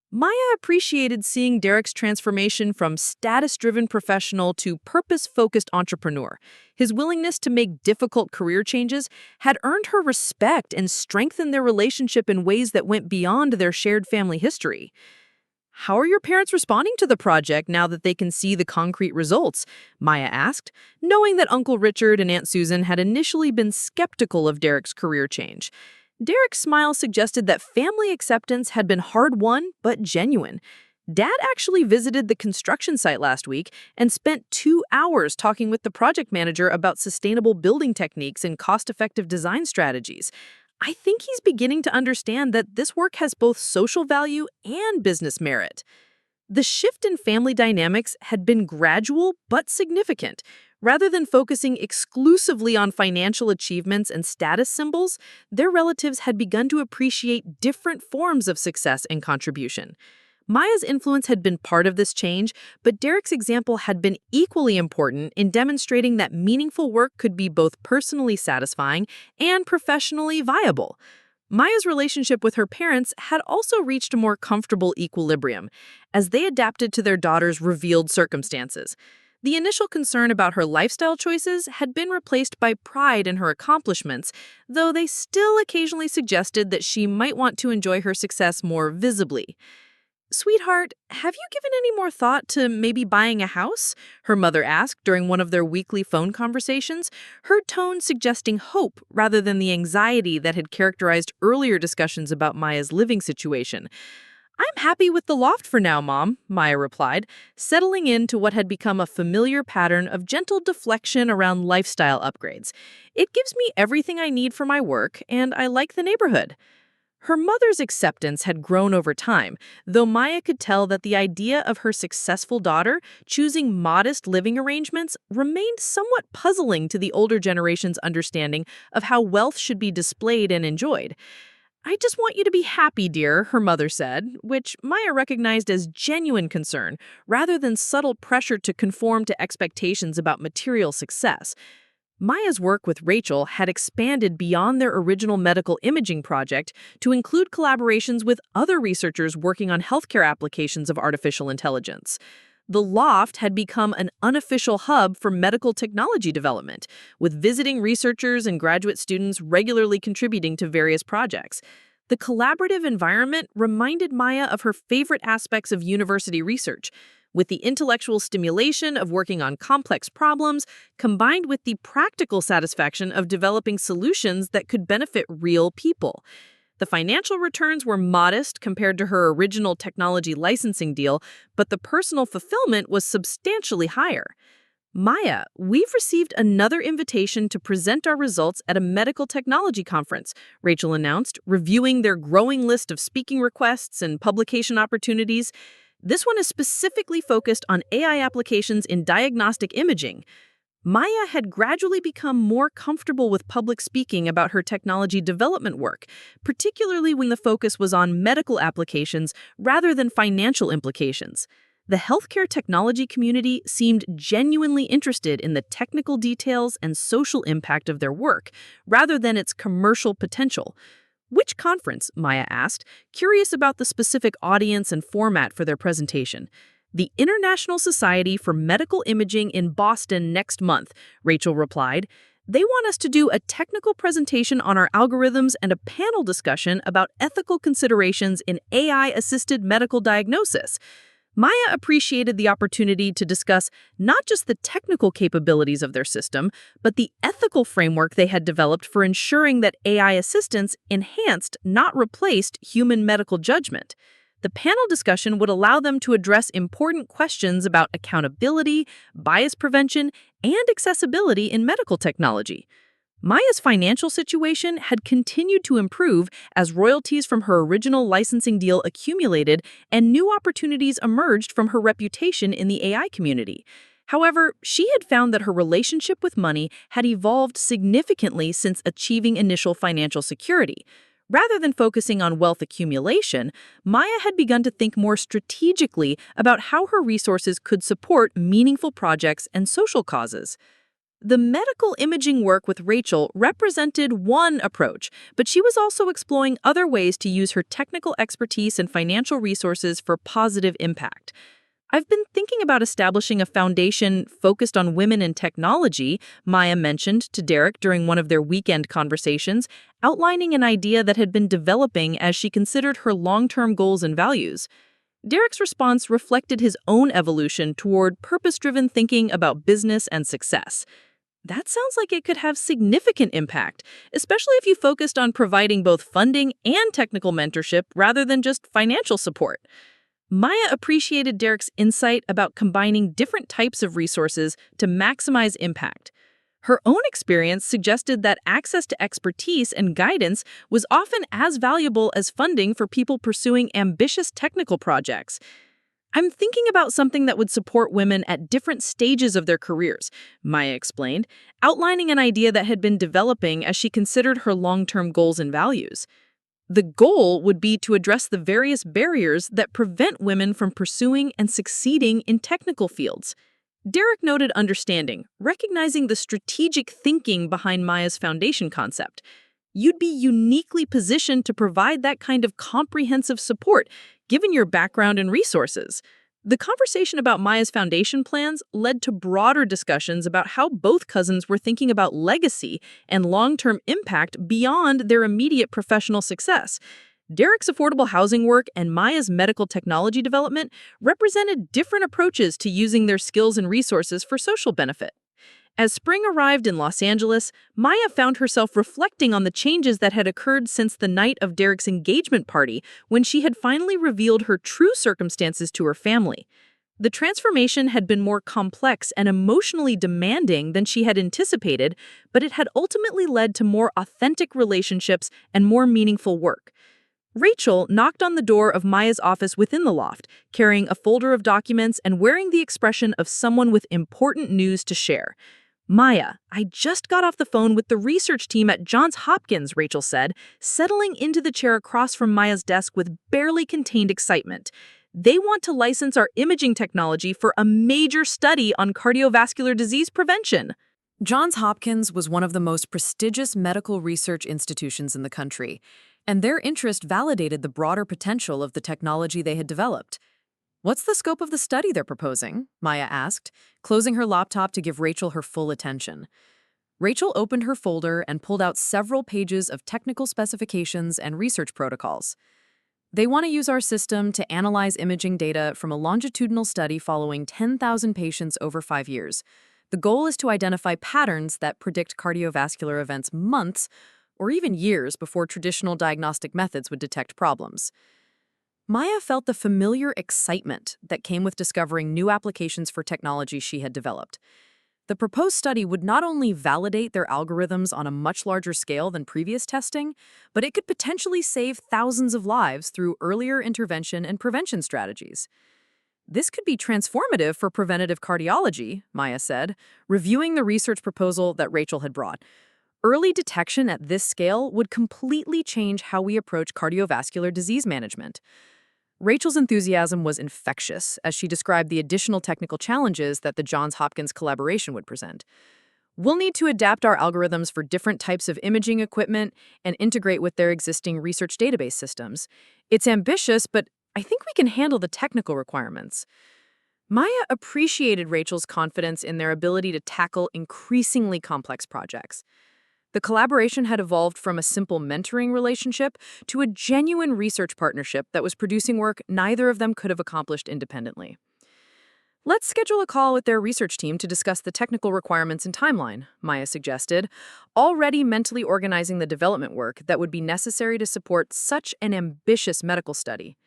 Maya appreciated seeing Derek's transformation from status-driven professional to purpose-focused entrepreneur. His willingness to make difficult career changes had earned her respect and strengthened their relationship in ways that went beyond their shared family history. "How are your parents responding to the project now that they can see the concrete results?" Maya asked, knowing that Uncle Richard and Aunt Susan had initially been skeptical of Derek's career change. Derek's smile suggested that family acceptance had been hard-won but genuine. Dad actually visited the construction site last week and spent 2 hours talking with the project manager about sustainable building techniques and cost-effective design strategies. "I think he's beginning to understand that this work has both social value and business merit." The shift in family dynamics had been gradual but significant. Rather than focusing exclusively on financial achievements and status symbols, their relatives had begun to appreciate different forms of success and contribution. Maya's influence had been part of this change, but Derek's example had been equally important in demonstrating that meaningful work could be both personally satisfying and professionally viable. Maya's relationship with her parents had also reached a more comfortable equilibrium as they adapted to their daughter's revealed circumstances. The initial concern about her lifestyle choices had been replaced by pride in her accomplishments, though they still occasionally suggested that she might want to enjoy her success more visibly. "Sweetheart, have you given any more thought to maybe buying a house?" her mother asked during one of their weekly phone conversations, her tone suggesting hope rather than the anxiety that had characterized earlier discussions about Maya's living situation. "I'm happy with the loft for now, Mom," Maya replied, settling into what had become a familiar pattern of gentle deflection around lifestyle upgrades. "It gives me everything I need for my work, and I like the neighborhood." Her mother's acceptance had grown over time, though Maya could tell that the idea of her successful daughter choosing modest living arrangements remained somewhat puzzling to the older generation's understanding of how wealth should be displayed and enjoyed. "I just want you to be happy, dear," her mother said, which Maya recognized as genuine concern, rather than subtle pressure to conform to expectations about material success. Maya's work with Rachel had expanded beyond their original medical imaging project to include collaborations with other researchers working on healthcare applications of artificial intelligence. The loft had become an unofficial hub for medical technology development, with visiting researchers and graduate students regularly contributing to various projects. The collaborative environment reminded Maya of her favorite aspects of university research, with the intellectual stimulation of working on complex problems combined with the practical satisfaction of developing solutions that could benefit real people. The financial returns were modest compared to her original technology licensing deal, but the personal fulfillment was substantially higher. "Maya, we've received another invitation to present our results at a medical technology conference," Rachel announced, reviewing their growing list of speaking requests and publication opportunities. "This one is specifically focused on AI applications in diagnostic imaging." Maya had gradually become more comfortable with public speaking about her technology development work, particularly when the focus was on medical applications rather than financial implications. The healthcare technology community seemed genuinely interested in the technical details and social impact of their work, rather than its commercial potential. "Which conference?" Maya asked, curious about the specific audience and format for their presentation. "The International Society for Medical Imaging in Boston next month," Rachel replied. "They want us to do a technical presentation on our algorithms and a panel discussion about ethical considerations in AI-assisted medical diagnosis." Maya appreciated the opportunity to discuss not just the technical capabilities of their system, but the ethical framework they had developed for ensuring that AI assistance enhanced, not replaced, human medical judgment. The panel discussion would allow them to address important questions about accountability, bias prevention, and accessibility in medical technology. Maya's financial situation had continued to improve as royalties from her original licensing deal accumulated and new opportunities emerged from her reputation in the AI community. However, she had found that her relationship with money had evolved significantly since achieving initial financial security. Rather than focusing on wealth accumulation, Maya had begun to think more strategically about how her resources could support meaningful projects and social causes. The medical imaging work with Rachel represented one approach, but she was also exploring other ways to use her technical expertise and financial resources for positive impact. I've been thinking about establishing a foundation focused on women in technology, Maya mentioned to Derek during one of their weekend conversations, outlining an idea that had been developing as she considered her long-term goals and values. Derek's response reflected his own evolution toward purpose-driven thinking about business and success. That sounds like it could have significant impact, especially if you focused on providing both funding and technical mentorship rather than just financial support. Maya appreciated Derek's insight about combining different types of resources to maximize impact. Her own experience suggested that access to expertise and guidance was often as valuable as funding for people pursuing ambitious technical projects. I'm thinking about something that would support women at different stages of their careers, Maya explained, outlining an idea that had been developing as she considered her long-term goals and values. The goal would be to address the various barriers that prevent women from pursuing and succeeding in technical fields. Derek noted understanding, recognizing the strategic thinking behind Maya's foundation concept. You'd be uniquely positioned to provide that kind of comprehensive support, given your background and resources. The conversation about Maya's foundation plans led to broader discussions about how both cousins were thinking about legacy and long-term impact beyond their immediate professional success. Derek's affordable housing work and Maya's medical technology development represented different approaches to using their skills and resources for social benefit. As spring arrived in Los Angeles, Maya found herself reflecting on the changes that had occurred since the night of Derek's engagement party, when she had finally revealed her true circumstances to her family. The transformation had been more complex and emotionally demanding than she had anticipated, but it had ultimately led to more authentic relationships and more meaningful work. Rachel knocked on the door of Maya's office within the loft, carrying a folder of documents and wearing the expression of someone with important news to share. "Maya, I just got off the phone with the research team at Johns Hopkins," Rachel said, settling into the chair across from Maya's desk with barely contained excitement. "They want to license our imaging technology for a major study on cardiovascular disease prevention." Johns Hopkins was one of the most prestigious medical research institutions in the country, and their interest validated the broader potential of the technology they had developed. "What's the scope of the study they're proposing?" Maya asked, closing her laptop to give Rachel her full attention. Rachel opened her folder and pulled out several pages of technical specifications and research protocols. "They want to use our system to analyze imaging data from a longitudinal study following 10,000 patients over 5 years. The goal is to identify patterns that predict cardiovascular events months or even years before traditional diagnostic methods would detect problems." Maya felt the familiar excitement that came with discovering new applications for technology she had developed. The proposed study would not only validate their algorithms on a much larger scale than previous testing, but it could potentially save thousands of lives through earlier intervention and prevention strategies. "This could be transformative for preventative cardiology," Maya said, reviewing the research proposal that Rachel had brought. "Early detection at this scale would completely change how we approach cardiovascular disease management." Rachel's enthusiasm was infectious as she described the additional technical challenges that the Johns Hopkins collaboration would present. "We'll need to adapt our algorithms for different types of imaging equipment and integrate with their existing research database systems. It's ambitious, but I think we can handle the technical requirements." Maya appreciated Rachel's confidence in their ability to tackle increasingly complex projects. The collaboration had evolved from a simple mentoring relationship to a genuine research partnership that was producing work neither of them could have accomplished independently. "Let's schedule a call with their research team to discuss the technical requirements and timeline," Maya suggested, already mentally organizing the development work that would be necessary to support such an ambitious medical study.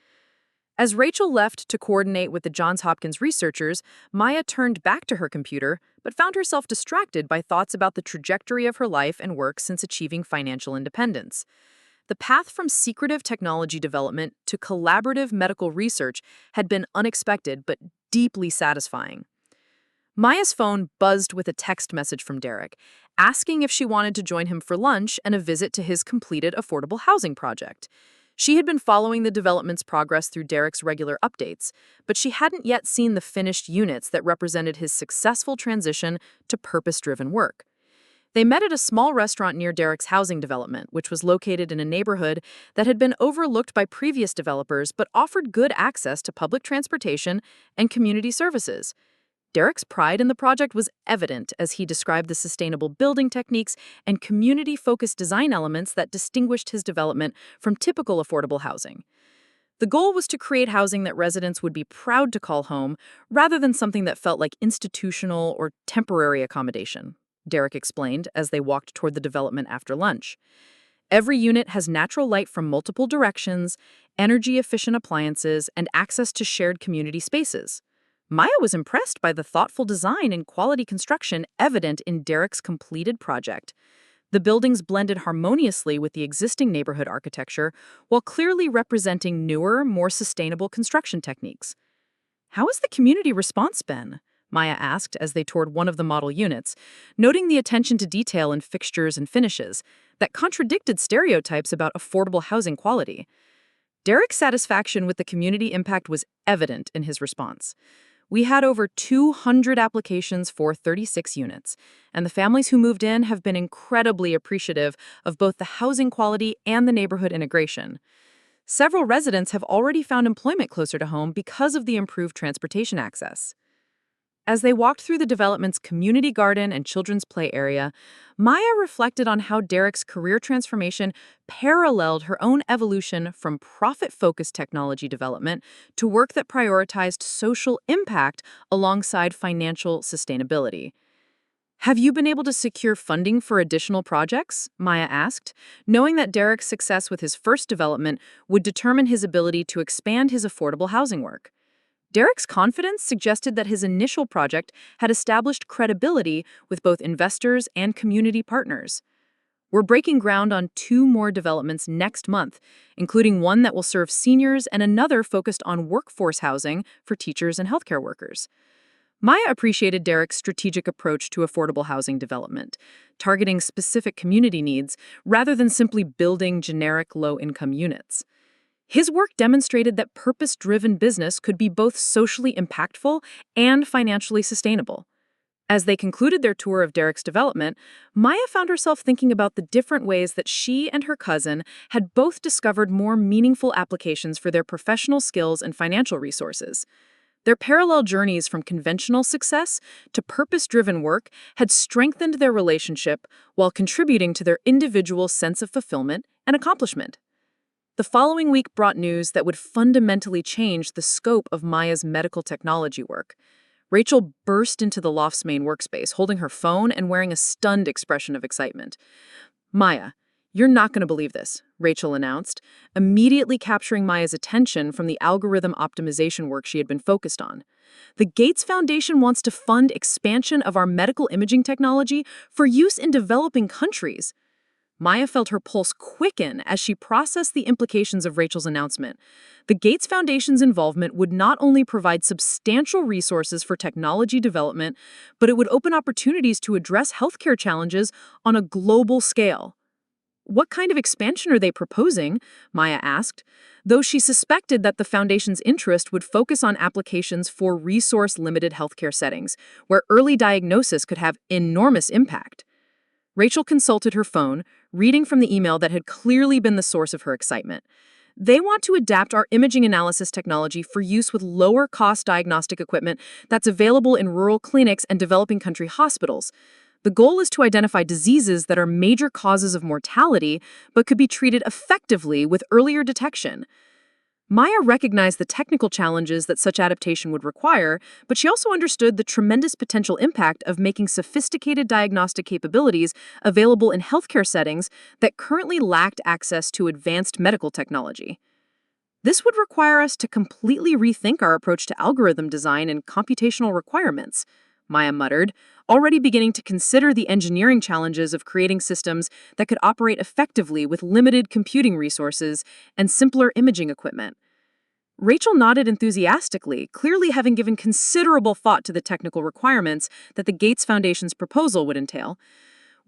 As Rachel left to coordinate with the Johns Hopkins researchers, Maya turned back to her computer, but found herself distracted by thoughts about the trajectory of her life and work since achieving financial independence. The path from secretive technology development to collaborative medical research had been unexpected but deeply satisfying. Maya's phone buzzed with a text message from Derek, asking if she wanted to join him for lunch and a visit to his completed affordable housing project. She had been following the development's progress through Derek's regular updates, but she hadn't yet seen the finished units that represented his successful transition to purpose-driven work. They met at a small restaurant near Derek's housing development, which was located in a neighborhood that had been overlooked by previous developers but offered good access to public transportation and community services. Derek's pride in the project was evident as he described the sustainable building techniques and community-focused design elements that distinguished his development from typical affordable housing. The goal was to create housing that residents would be proud to call home, rather than something that felt like institutional or temporary accommodation, Derek explained as they walked toward the development after lunch. Every unit has natural light from multiple directions, energy-efficient appliances, and access to shared community spaces. Maya was impressed by the thoughtful design and quality construction evident in Derek's completed project. The buildings blended harmoniously with the existing neighborhood architecture, while clearly representing newer, more sustainable construction techniques. "How has the community response been?" Maya asked as they toured one of the model units, noting the attention to detail in fixtures and finishes that contradicted stereotypes about affordable housing quality. Derek's satisfaction with the community impact was evident in his response. "We had over 200 applications for 36 units, and the families who moved in have been incredibly appreciative of both the housing quality and the neighborhood integration. Several residents have already found employment closer to home because of the improved transportation access." As they walked through the development's community garden and children's play area, Maya reflected on how Derek's career transformation paralleled her own evolution from profit-focused technology development to work that prioritized social impact alongside financial sustainability. "Have you been able to secure funding for additional projects?" Maya asked, knowing that Derek's success with his first development would determine his ability to expand his affordable housing work. Derek's confidence suggested that his initial project had established credibility with both investors and community partners. "We're breaking ground on 2 more developments next month, including one that will serve seniors and another focused on workforce housing for teachers and healthcare workers." Maya appreciated Derek's strategic approach to affordable housing development, targeting specific community needs rather than simply building generic low-income units. His work demonstrated that purpose-driven business could be both socially impactful and financially sustainable. As they concluded their tour of Derek's development, Maya found herself thinking about the different ways that she and her cousin had both discovered more meaningful applications for their professional skills and financial resources. Their parallel journeys from conventional success to purpose-driven work had strengthened their relationship while contributing to their individual sense of fulfillment and accomplishment. The following week brought news that would fundamentally change the scope of Maya's medical technology work. Rachel burst into the loft's main workspace, holding her phone and wearing a stunned expression of excitement. "Maya, you're not going to believe this," Rachel announced, immediately capturing Maya's attention from the algorithm optimization work she had been focused on. "The Gates Foundation wants to fund expansion of our medical imaging technology for use in developing countries." Maya felt her pulse quicken as she processed the implications of Rachel's announcement. The Gates Foundation's involvement would not only provide substantial resources for technology development, but it would open opportunities to address healthcare challenges on a global scale. "What kind of expansion are they proposing?" Maya asked, though she suspected that the foundation's interest would focus on applications for resource-limited healthcare settings, where early diagnosis could have enormous impact. Rachel consulted her phone, reading from the email that had clearly been the source of her excitement. "They want to adapt our imaging analysis technology for use with lower-cost diagnostic equipment that's available in rural clinics and developing country hospitals. The goal is to identify diseases that are major causes of mortality but could be treated effectively with earlier detection." Maya recognized the technical challenges that such adaptation would require, but she also understood the tremendous potential impact of making sophisticated diagnostic capabilities available in healthcare settings that currently lacked access to advanced medical technology. "This would require us to completely rethink our approach to algorithm design and computational requirements," Maya muttered, already beginning to consider the engineering challenges of creating systems that could operate effectively with limited computing resources and simpler imaging equipment. Rachel nodded enthusiastically, clearly having given considerable thought to the technical requirements that the Gates Foundation's proposal would entail.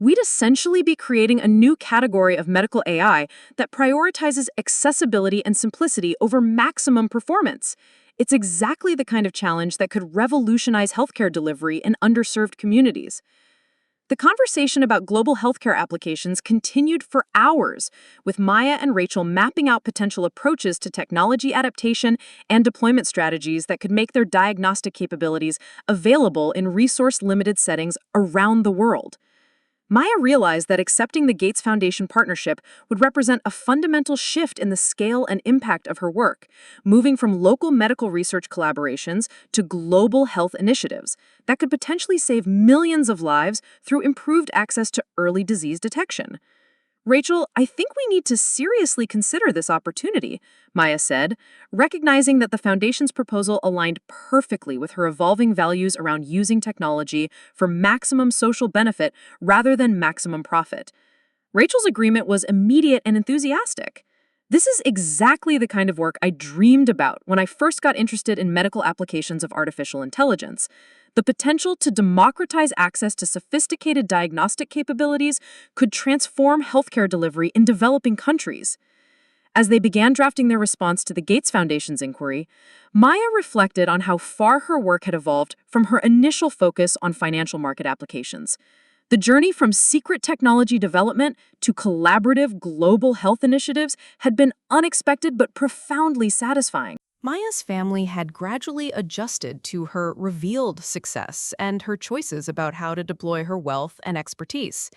we'd essentially be creating a new category of medical AI that prioritizes accessibility and simplicity over maximum performance. It's exactly the kind of challenge that could revolutionize healthcare delivery in underserved communities. The conversation about global healthcare applications continued for hours, with Maya and Rachel mapping out potential approaches to technology adaptation and deployment strategies that could make their diagnostic capabilities available in resource-limited settings around the world. Maya realized that accepting the Gates Foundation partnership would represent a fundamental shift in the scale and impact of her work, moving from local medical research collaborations to global health initiatives that could potentially save millions of lives through improved access to early disease detection. Rachel, I think we need to seriously consider this opportunity, Maya said, recognizing that the Foundation's proposal aligned perfectly with her evolving values around using technology for maximum social benefit rather than maximum profit. Rachel's agreement was immediate and enthusiastic. This is exactly the kind of work I dreamed about when I first got interested in medical applications of artificial intelligence. The potential to democratize access to sophisticated diagnostic capabilities could transform healthcare delivery in developing countries. As they began drafting their response to the Gates Foundation's inquiry, Maya reflected on how far her work had evolved from her initial focus on financial market applications. The journey from secret technology development to collaborative global health initiatives had been unexpected but profoundly satisfying. Maya's family had gradually adjusted to her revealed success and her choices about how to deploy her wealth and expertise.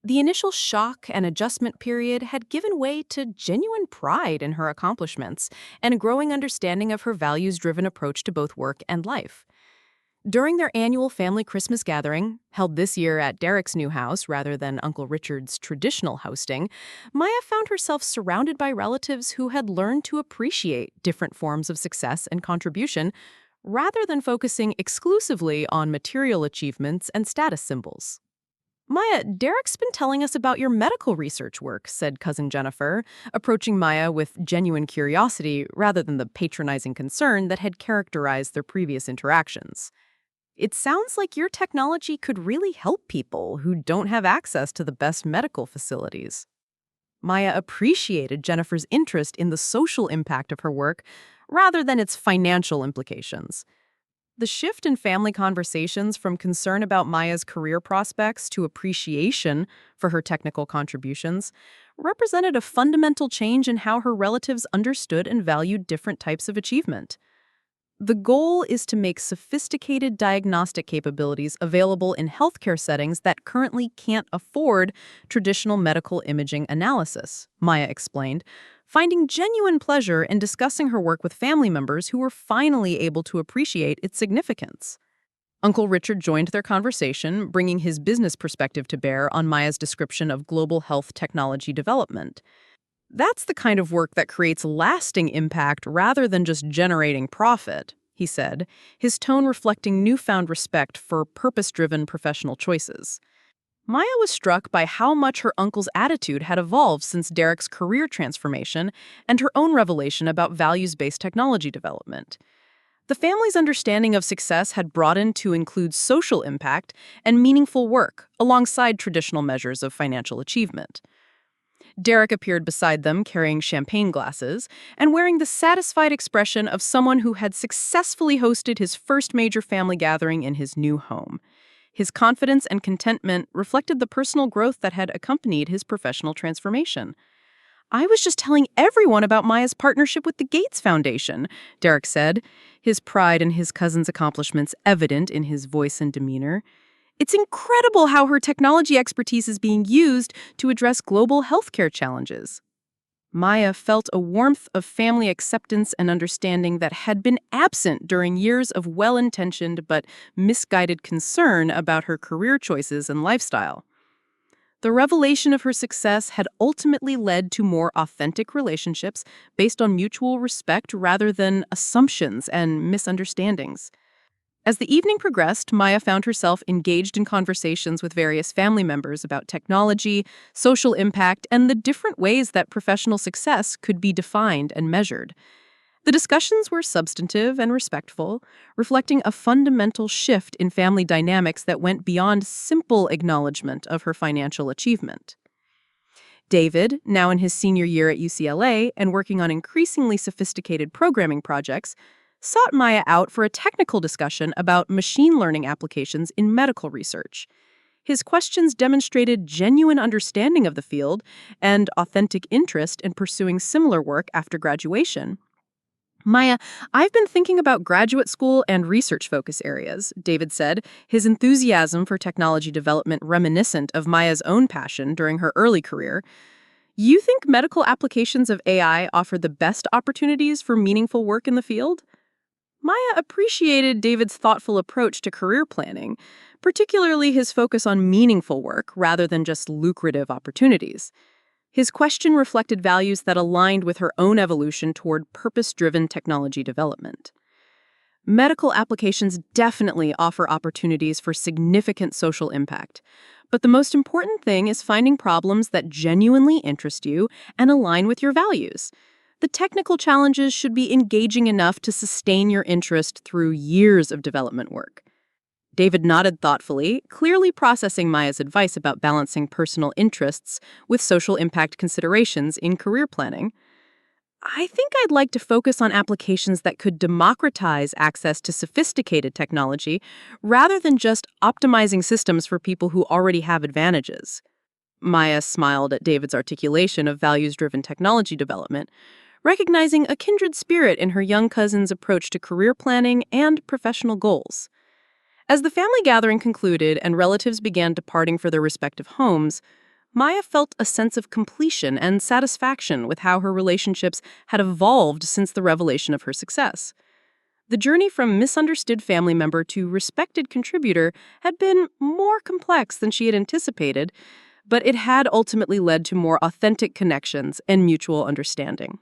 The initial shock and adjustment period had given way to genuine pride in her accomplishments and a growing understanding of her values-driven approach to both work and life. During their annual family Christmas gathering, held this year at Derek's new house rather than Uncle Richard's traditional hosting, Maya found herself surrounded by relatives who had learned to appreciate different forms of success and contribution rather than focusing exclusively on material achievements and status symbols. "Maya, Derek's been telling us about your medical research work," said cousin Jennifer, approaching Maya with genuine curiosity rather than the patronizing concern that had characterized their previous interactions. "It sounds like your technology could really help people who don't have access to the best medical facilities." Maya appreciated Jennifer's interest in the social impact of her work rather than its financial implications. The shift in family conversations from concern about Maya's career prospects to appreciation for her technical contributions represented a fundamental change in how her relatives understood and valued different types of achievement. The goal is to make sophisticated diagnostic capabilities available in healthcare settings that currently can't afford traditional medical imaging analysis, Maya explained, finding genuine pleasure in discussing her work with family members who were finally able to appreciate its significance. Uncle Richard joined their conversation, bringing his business perspective to bear on Maya's description of global health technology development. "That's the kind of work that creates lasting impact rather than just generating profit," he said, his tone reflecting newfound respect for purpose-driven professional choices. Maya was struck by how much her uncle's attitude had evolved since Derek's career transformation and her own revelation about values-based technology development. The family's understanding of success had broadened to include social impact and meaningful work alongside traditional measures of financial achievement. Derek appeared beside them carrying champagne glasses and wearing the satisfied expression of someone who had successfully hosted his first major family gathering in his new home. His confidence and contentment reflected the personal growth that had accompanied his professional transformation. "I was just telling everyone about Maya's partnership with the Gates Foundation," Derek said, his pride in his cousin's accomplishments evident in his voice and demeanor. "It's incredible how her technology expertise is being used to address global healthcare challenges." Maya felt a warmth of family acceptance and understanding that had been absent during years of well-intentioned but misguided concern about her career choices and lifestyle. The revelation of her success had ultimately led to more authentic relationships based on mutual respect rather than assumptions and misunderstandings. As the evening progressed, Maya found herself engaged in conversations with various family members about technology, social impact, and the different ways that professional success could be defined and measured. The discussions were substantive and respectful, reflecting a fundamental shift in family dynamics that went beyond simple acknowledgement of her financial achievement. David, now in his senior year at UCLA and working on increasingly sophisticated programming projects, sought Maya out for a technical discussion about machine learning applications in medical research. His questions demonstrated genuine understanding of the field and authentic interest in pursuing similar work after graduation. Maya, I've been thinking about graduate school and research focus areas, David said, his enthusiasm for technology development reminiscent of Maya's own passion during her early career. You think medical applications of AI offer the best opportunities for meaningful work in the field? Maya appreciated David's thoughtful approach to career planning, particularly his focus on meaningful work rather than just lucrative opportunities. His question reflected values that aligned with her own evolution toward purpose-driven technology development. Medical applications definitely offer opportunities for significant social impact, but the most important thing is finding problems that genuinely interest you and align with your values. The technical challenges should be engaging enough to sustain your interest through years of development work. David nodded thoughtfully, clearly processing Maya's advice about balancing personal interests with social impact considerations in career planning. I think I'd like to focus on applications that could democratize access to sophisticated technology rather than just optimizing systems for people who already have advantages. Maya smiled at David's articulation of values-driven technology development, recognizing a kindred spirit in her young cousin's approach to career planning and professional goals. As the family gathering concluded and relatives began departing for their respective homes, Maya felt a sense of completion and satisfaction with how her relationships had evolved since the revelation of her success. The journey from misunderstood family member to respected contributor had been more complex than she had anticipated, but it had ultimately led to more authentic connections and mutual understanding.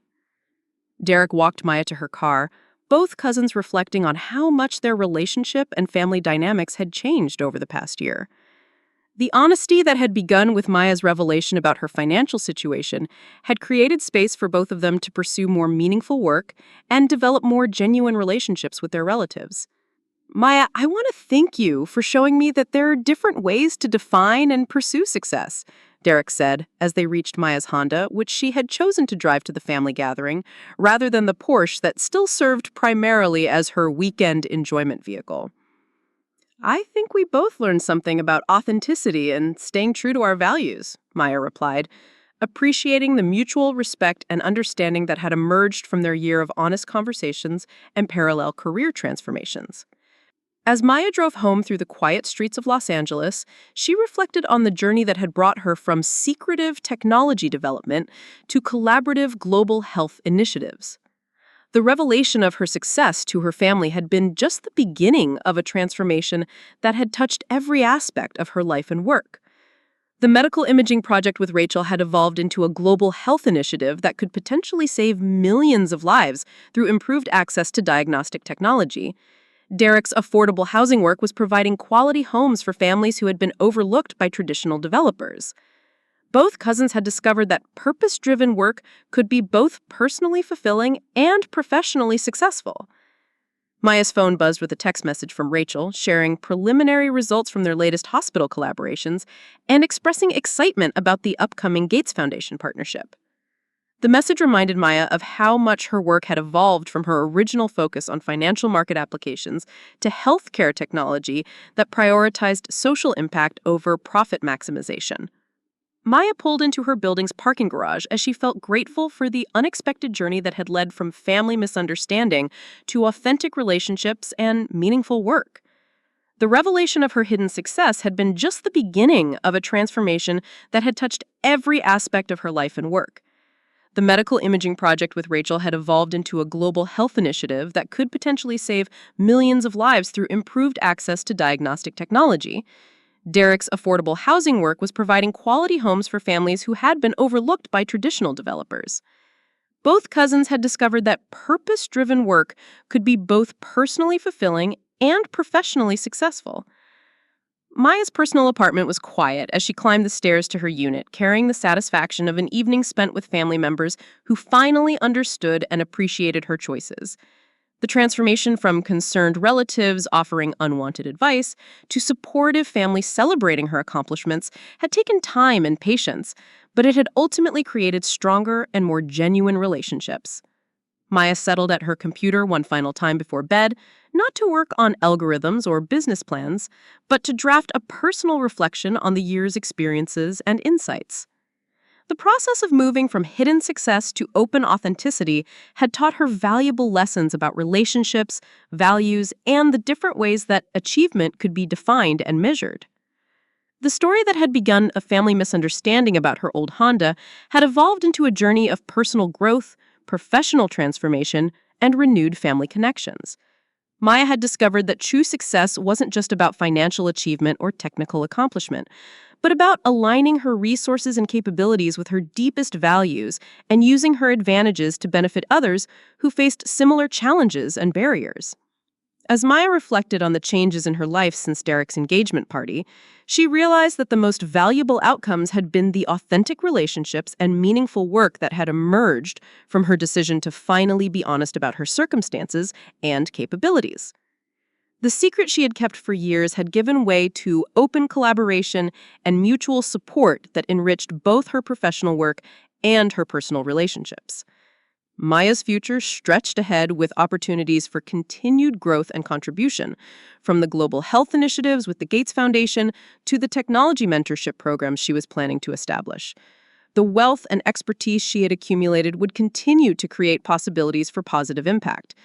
Derek walked Maya to her car, both cousins reflecting on how much their relationship and family dynamics had changed over the past year. The honesty that had begun with Maya's revelation about her financial situation had created space for both of them to pursue more meaningful work and develop more genuine relationships with their relatives. Maya, I want to thank you for showing me that there are different ways to define and pursue success, Derek said as they reached Maya's Honda, which she had chosen to drive to the family gathering, rather than the Porsche that still served primarily as her weekend enjoyment vehicle. I think we both learned something about authenticity and staying true to our values, Maya replied, appreciating the mutual respect and understanding that had emerged from their year of honest conversations and parallel career transformations. As Maya drove home through the quiet streets of Los Angeles, she reflected on the journey that had brought her from secretive technology development to collaborative global health initiatives. The revelation of her success to her family had been just the beginning of a transformation that had touched every aspect of her life and work. The medical imaging project with Rachel had evolved into a global health initiative that could potentially save millions of lives through improved access to diagnostic technology. Derek's affordable housing work was providing quality homes for families who had been overlooked by traditional developers. Both cousins had discovered that purpose-driven work could be both personally fulfilling and professionally successful. Maya's phone buzzed with a text message from Rachel, sharing preliminary results from their latest hospital collaborations and expressing excitement about the upcoming Gates Foundation partnership. The message reminded Maya of how much her work had evolved from her original focus on financial market applications to healthcare technology that prioritized social impact over profit maximization. Maya pulled into her building's parking garage as she felt grateful for the unexpected journey that had led from family misunderstanding to authentic relationships and meaningful work. The revelation of her hidden success had been just the beginning of a transformation that had touched every aspect of her life and work. The medical imaging project with Rachel had evolved into a global health initiative that could potentially save millions of lives through improved access to diagnostic technology. Derek's affordable housing work was providing quality homes for families who had been overlooked by traditional developers. Both cousins had discovered that purpose-driven work could be both personally fulfilling and professionally successful. Maya's personal apartment was quiet as she climbed the stairs to her unit, carrying the satisfaction of an evening spent with family members who finally understood and appreciated her choices. The transformation from concerned relatives offering unwanted advice to supportive families celebrating her accomplishments had taken time and patience, but it had ultimately created stronger and more genuine relationships. Maya settled at her computer one final time before bed, not to work on algorithms or business plans, but to draft a personal reflection on the year's experiences and insights. The process of moving from hidden success to open authenticity had taught her valuable lessons about relationships, values, and the different ways that achievement could be defined and measured. The story that had begun a family misunderstanding about her old Honda had evolved into a journey of personal growth, professional transformation, and renewed family connections. Maya had discovered that true success wasn't just about financial achievement or technical accomplishment, but about aligning her resources and capabilities with her deepest values and using her advantages to benefit others who faced similar challenges and barriers. As Maya reflected on the changes in her life since Derek's engagement party, she realized that the most valuable outcomes had been the authentic relationships and meaningful work that had emerged from her decision to finally be honest about her circumstances and capabilities. The secret she had kept for years had given way to open collaboration and mutual support that enriched both her professional work and her personal relationships. Maya's future stretched ahead with opportunities for continued growth and contribution, from the global health initiatives with the Gates Foundation to the technology mentorship programs she was planning to establish. The wealth and expertise she had accumulated would continue to create possibilities for positive impact.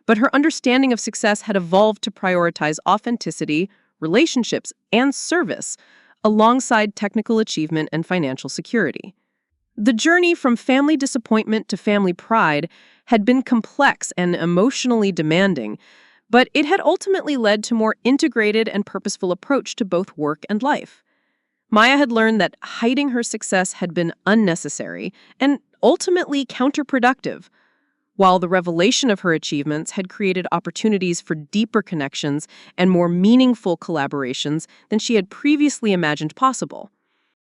But her understanding of success had evolved to prioritize authenticity, relationships, and service, alongside technical achievement and financial security. The journey from family disappointment to family pride had been complex and emotionally demanding, but it had ultimately led to a more integrated and purposeful approach to both work and life. Maya had learned that hiding her success had been unnecessary and ultimately counterproductive, while the revelation of her achievements had created opportunities for deeper connections and more meaningful collaborations than she had previously imagined possible.